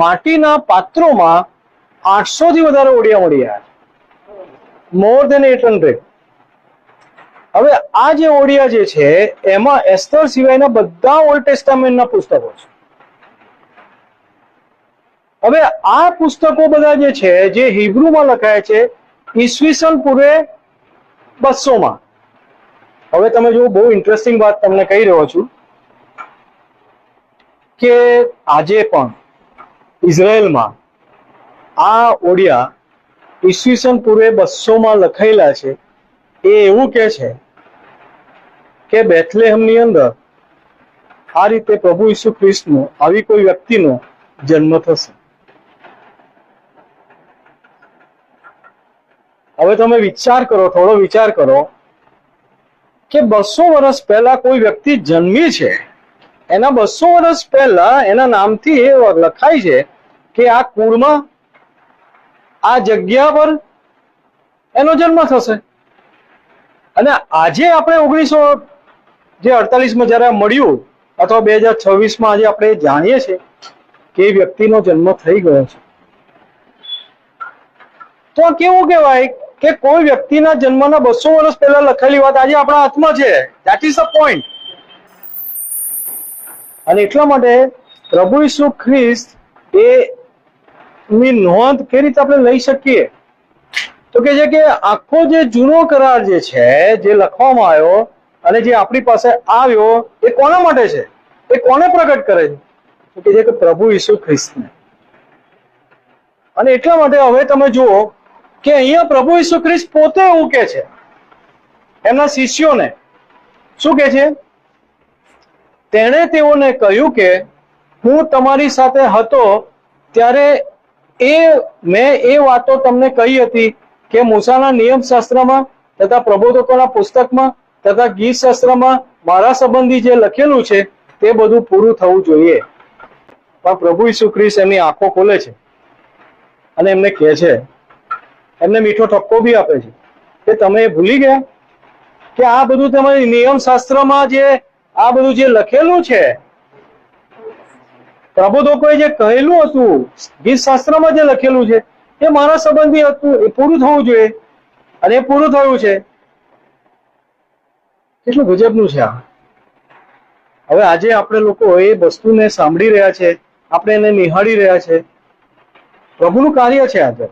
માટીના પાત્રોમાં 800 થી વધારે ઓડિયા મળી આવ્યા, મોર દેન 800. હવે આ જે ઓડિયા જે છે એમાં એસ્તર સિવાયના બધા ઓલ્ડ ટેસ્ટામેન્ટના પુસ્તકો છે. હવે આ પુસ્તકો બધા જે છે જે હિબ્રુમાં લખાય છે ઈસવીસન પૂર્વે 200 માં. હવે તમે જો બહુ ઇન્ટરેસ્ટિંગ વાત તમને કહી રહ્યો છું કે આજે પણ ઇઝરાયલમાં આ ઓડિયા ઈસવીસન પૂર્વે 200 માં લખાયેલા છે. એ એવું કે છે કે બેથલેહમની અંદર આ રીતે પ્રભુ ઈસુ ખ્રિસ્તનો, આવી કોઈ વ્યક્તિનો જન્મ થશે. હવે તમે વિચાર કરો, થોડો વિચાર કરો કે 200 વર્ષ પહેલા કોઈ વ્યક્તિ જન્મી છે, એના 200 વર્ષ પહેલા એના નામથી એ લખાય છે કે આ કુળમાં, આ જગ્યા પર એનો જન્મ થશે. અને આજે આપણે 1948 માં જયારે મળ્યું અથવા 2026 માં આજે આપણે જાણીએ છીએ કે એ વ્યક્તિનો જન્મ થઈ ગયો છે. તો કેવું કહેવાય કે કોઈ વ્યક્તિના જન્મના 200 વર્ષ પહેલા લખેલી વાત આજે આપણા હાથમાં છે. That is the point. અને એટલા માટે પ્રભુ ઈસુ ખ્રિસ્ત એ ની નોંધ કઈ રીતે આપણે લઈ શકીએ તો કે છે કે આખો જે જૂનો કરાર જે છે, જે લખવામાં આવ્યો અને જે આપણી પાસે આવ્યો એ કોના માટે છે? એ કોને પ્રગટ કરે છે? તો કે છે કે પ્રભુ ઈસુ ખ્રિસ્તને. અને એટલા માટે હવે તમે જુઓ કે અહીંયા પ્રભુ ઈસુ ખ્રિસ્ત પોતે એવું કે છે એમના શિષ્યોને. શું કે છે? તેણે તેઓને કહ્યું કે હું તમારી સાથે હતો ત્યારે મેં એ વાતો તમને કહી હતી કે મૂસાના નિયમશાસ્ત્રમાં તથા પ્રબોધકોના પુસ્તકમાં તથા ગીત શાસ્ત્રમાં મારા સંબંધી જે લખેલું છે તે બધું પૂરું થવું જોઈએ. પણ પ્રભુ ઈસુ ખ્રિસ્ત એમની આંખો ખોલે છે અને એમને કહે છે, એમને મીઠો ઠપકો બી આપે છે કે તમે ભૂલી ગયા કે આ બધું તમારી નિયમશાસ્ત્રમાં જે આ બધું જે લખેલું છે, પ્રબોધકોએ જે કહેલું હતું, ગીત શાસ્ત્રમાં જે લખેલું છે એ મારા સંબંધી હતું, એ પૂરું થવું જોઈએ અને એ પૂરું થયું છે. કેટલું ગજબનું છે આ. હવે આજે આપણે લોકો એ વસ્તુને સાંભળી રહ્યા છે, આપણે એને નિહાળી રહ્યા છે. પ્રભુનું કાર્ય છે આજે,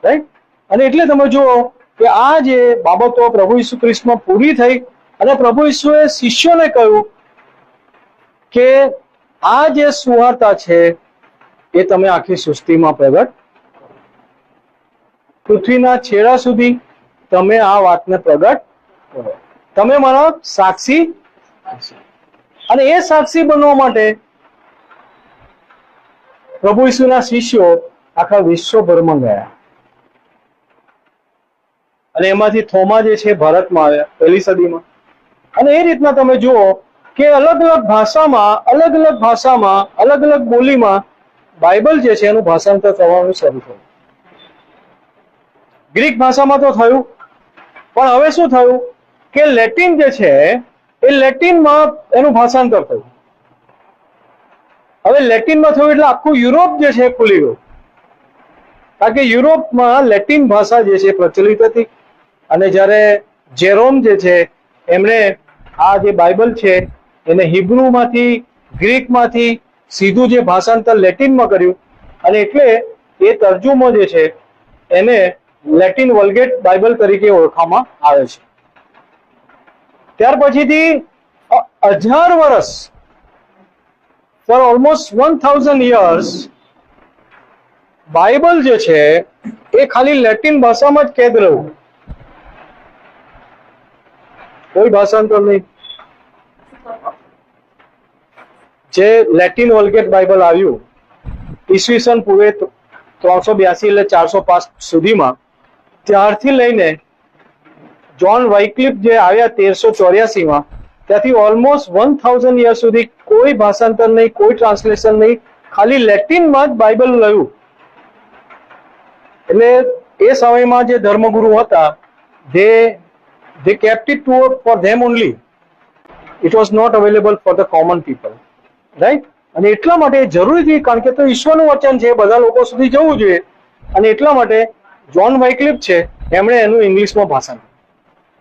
રાઈટ? અને એટલે તમે જુઓ કે આ જે બાબતો પ્રભુ ઈસુ ખ્રિસ્તમાં પૂરી થઈ અને પ્રભુ ઈસુએ શિષ્યોને કહ્યું કે આ જે સુવાર્તા છે એ તમે આખી સૃષ્ટિમાં પ્રગટ, પૃથ્વીના છેડા સુધી તમે આ વાતને પ્રગટ કરો. તમે મારા સાક્ષી. અને એ સાક્ષી બનવા માટે પ્રભુ ઈસુના શિષ્યો આખા વિશ્વભરમાં ગયા. અને એમાંથી થોમા જે છે ભારતમાં આવ્યા પહેલી સદીમાં. અને એ રીતના તમે જુઓ કે અલગ અલગ ભાષામાં અલગ અલગ બોલીમાં બાઇબલ જે છે એનું ભાષાંતર થવાનું શરૂ થયું. ગ્રીક ભાષામાં તો થયું, પણ હવે શું થયું કે લેટિન જે છે એ લેટિનમાં એનું ભાષાંતર થયું. હવે લેટિનમાં થયું એટલે આખું યુરોપ જે છે ખુલી ગયું. કારણ કે યુરોપમાં લેટિન ભાષા જે છે પ્રચલિત હતી. અને જ્યારે જેરોમ જે છે એમણે આ જે બાઇબલ છે એને હિબ્રુમાંથી, ગ્રીકમાંથી સીધું જે ભાષાંતર લેટિનમાં કર્યું. અને એટલે એ તર્જુમો જે છે એને લેટિન વલ્ગેટ બાઇબલ તરીકે ઓળખવામાં આવે છે. ત્યાર પછીથી 1000 વર્ષ, ફોર ઓલમોસ્ટ 1000 years બાઇબલ જે છે એ ખાલી લેટિન ભાષામાં જ કેદ રહ્યું, કોઈ ભાષાંતર નહીં. જે લેટિન વલ્ગેટ બાઇબલ આવ્યું ઈસવીસન પૂર્વે 382 એટલે 405 સુધીમાં, ત્યારથી લઈને જ્હોન વાઇક્લિફ જે આવ્યા 1384માં, ત્યાંથી ઓલમોસ્ટ 1000 years સુધી કોઈ ભાષાંતર નહીં, કોઈ ટ્રાન્સલેશન નહીં, ખાલી લેટિનમાં જ બાઇબલ રહ્યું. એટલે એ સમયમાં જે ધર્મગુરુ હતા they kept it for them only. It was not available for the common people, right? અને એટલા માટે જરૂરી છે, કારણ કે તો ઈશ્વરનું વચન છે, બધા લોકો સુધી જવું જોઈએ. અને એટલા માટે જ્હોન વાઇક્લિફ છે એમણે એનું ઇંગ્લિશમાં ભાષાંતર,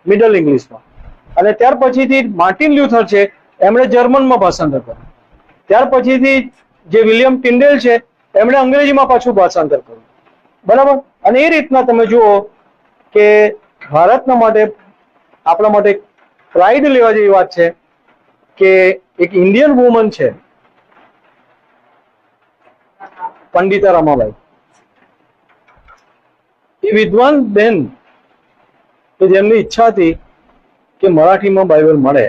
મિડલ ઇંગ્લિશમાં. અને ત્યાર પછીથી માર્ટિન લ્યુથર છે એમણે જર્મનમાં ભાષાંતર કર્યું. ત્યાર પછીથી જે વિલિયમ ટિન્ડેલ છે એમણે અંગ્રેજીમાં પાછું ભાષાંતર કર્યું. બરાબર? અને એ રીતના તમે જુઓ કે ભારતના માટે, આપણા માટે પ્રાઇડ લેવા જેવી વાત છે કે એક ઇન્ડિયન વુમન છે પંડિતા રમાબાઈ. એ વિદ્વાન બેન કે જેમની ઈચ્છા હતી કે મરાઠીમાં બાઇબલ મળે,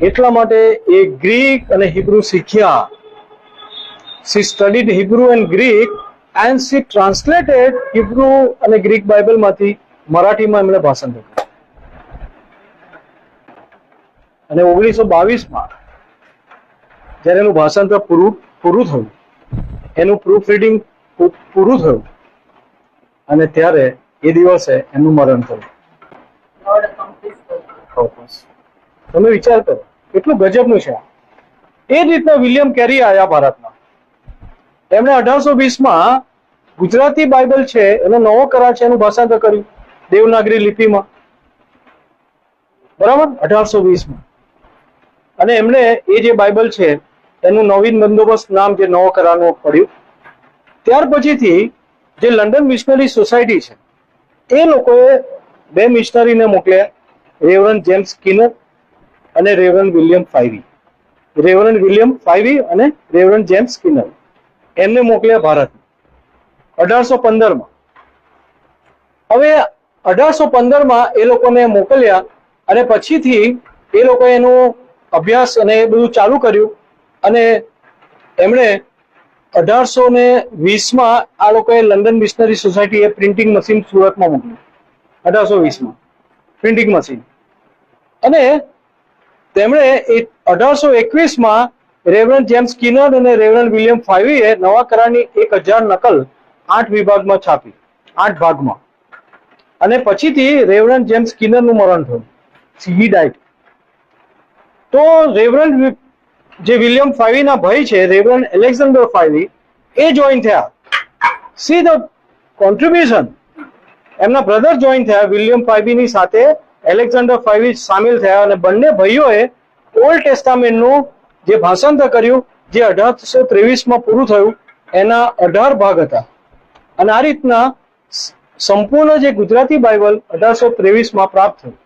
એટલા માટે એ ગ્રીક અને હિબ્રુ શીખ્યા. She studied Hebrew and Greek and she translated Hebrew અને ગ્રીક બાઇબલમાંથી મરાઠીમાં એમણે ભાષાંતર કર્યું. અને 1922માં જ્યારે એનું ભાષાંતર પૂરું થયું, એનું પ્રૂફ રીડિંગ પૂરું થયું, અને ત્યારે એ દિવસે એમનું મરણ થયું. તમે વિચાર કરો કેટલું ગજબનું છે. એ જ રીતના વિલિયમ કેરી આવ્યા ભારતમાં. એમણે 1820માં ગુજરાતી બાઇબલ છે એનો નવો કરાર છે એનું ભાષાંતર કર્યું દેવનાગરી લિપિમાં. બરાબર? 1820માં. અને એમણે એ જે બાઇબલ છે એનું નવીન બંદોબસ્ત નામ જે નવો કરારનું પડ્યું. ત્યાર પછીથી જે લંડન મિશનરી સોસાયટી છે એ લોકોએ 2 મિશનરીને મોકલ્યા, રેવરન્ડ જેમ્સ સ્કિનર અને રેવરન્ડ વિલિયમ ફાઇવી. રેવરન્ડ વિલિયમ ફાઇવી અને રેવરન્ડ જેમ્સ સ્કિનર એમને મોકલ્યા ભારત 1815માં. હવે 1815માં એ લોકોને મોકલ્યા અને પછીથી એ લોકોએ એનો અભ્યાસ અને એ બધું ચાલુ કર્યું. અને એમણે 1820માં આ લોકોએ લંડન મિશનરી સોસાયટી એ પ્રિન્ટિંગ મશીન સુરતમાં મોકલ્યું. 1820માં પ્રિન્ટિંગ મશીન. અને તેમણે 1821માં રેવરન્ડ જેમ્સ સ્કિનર અને રેવરન્ડ વિલિયમ ફાઇવીએ નવા કરારની 1000 નકલ 8 વિભાગમાં છાપી, 8 ભાગમાં. અને પછીથી રેવરન્ડ જેમ્સ સ્કિનરનું મરણ થયું. હી ડાઇડ. તો રેવરન્ડ જે વિલિયમ ફાઇવીના ભાઈ છે રેવરન્ડ એલેક્ઝાન્ડર ફાઇવી એ જોઈન થયા. See the contribution. એમના બ્રધર જોઈન થયા વિલિયમ ફાઇવીની સાથે એલેક્ઝાન્ડર ફાઇવિચ સામેલ થયા અને બંને ભાઈઓએ ઓલ્ડ ટેસ્ટામેન્ટનું જે ભાષાંતર કર્યું, જે 1823માં પૂરું થયું, એના 18 ભાગ હતા. અને આ રીતના સંપૂર્ણ જે ગુજરાતી બાઇબલ 1823માં પ્રાપ્ત થયું.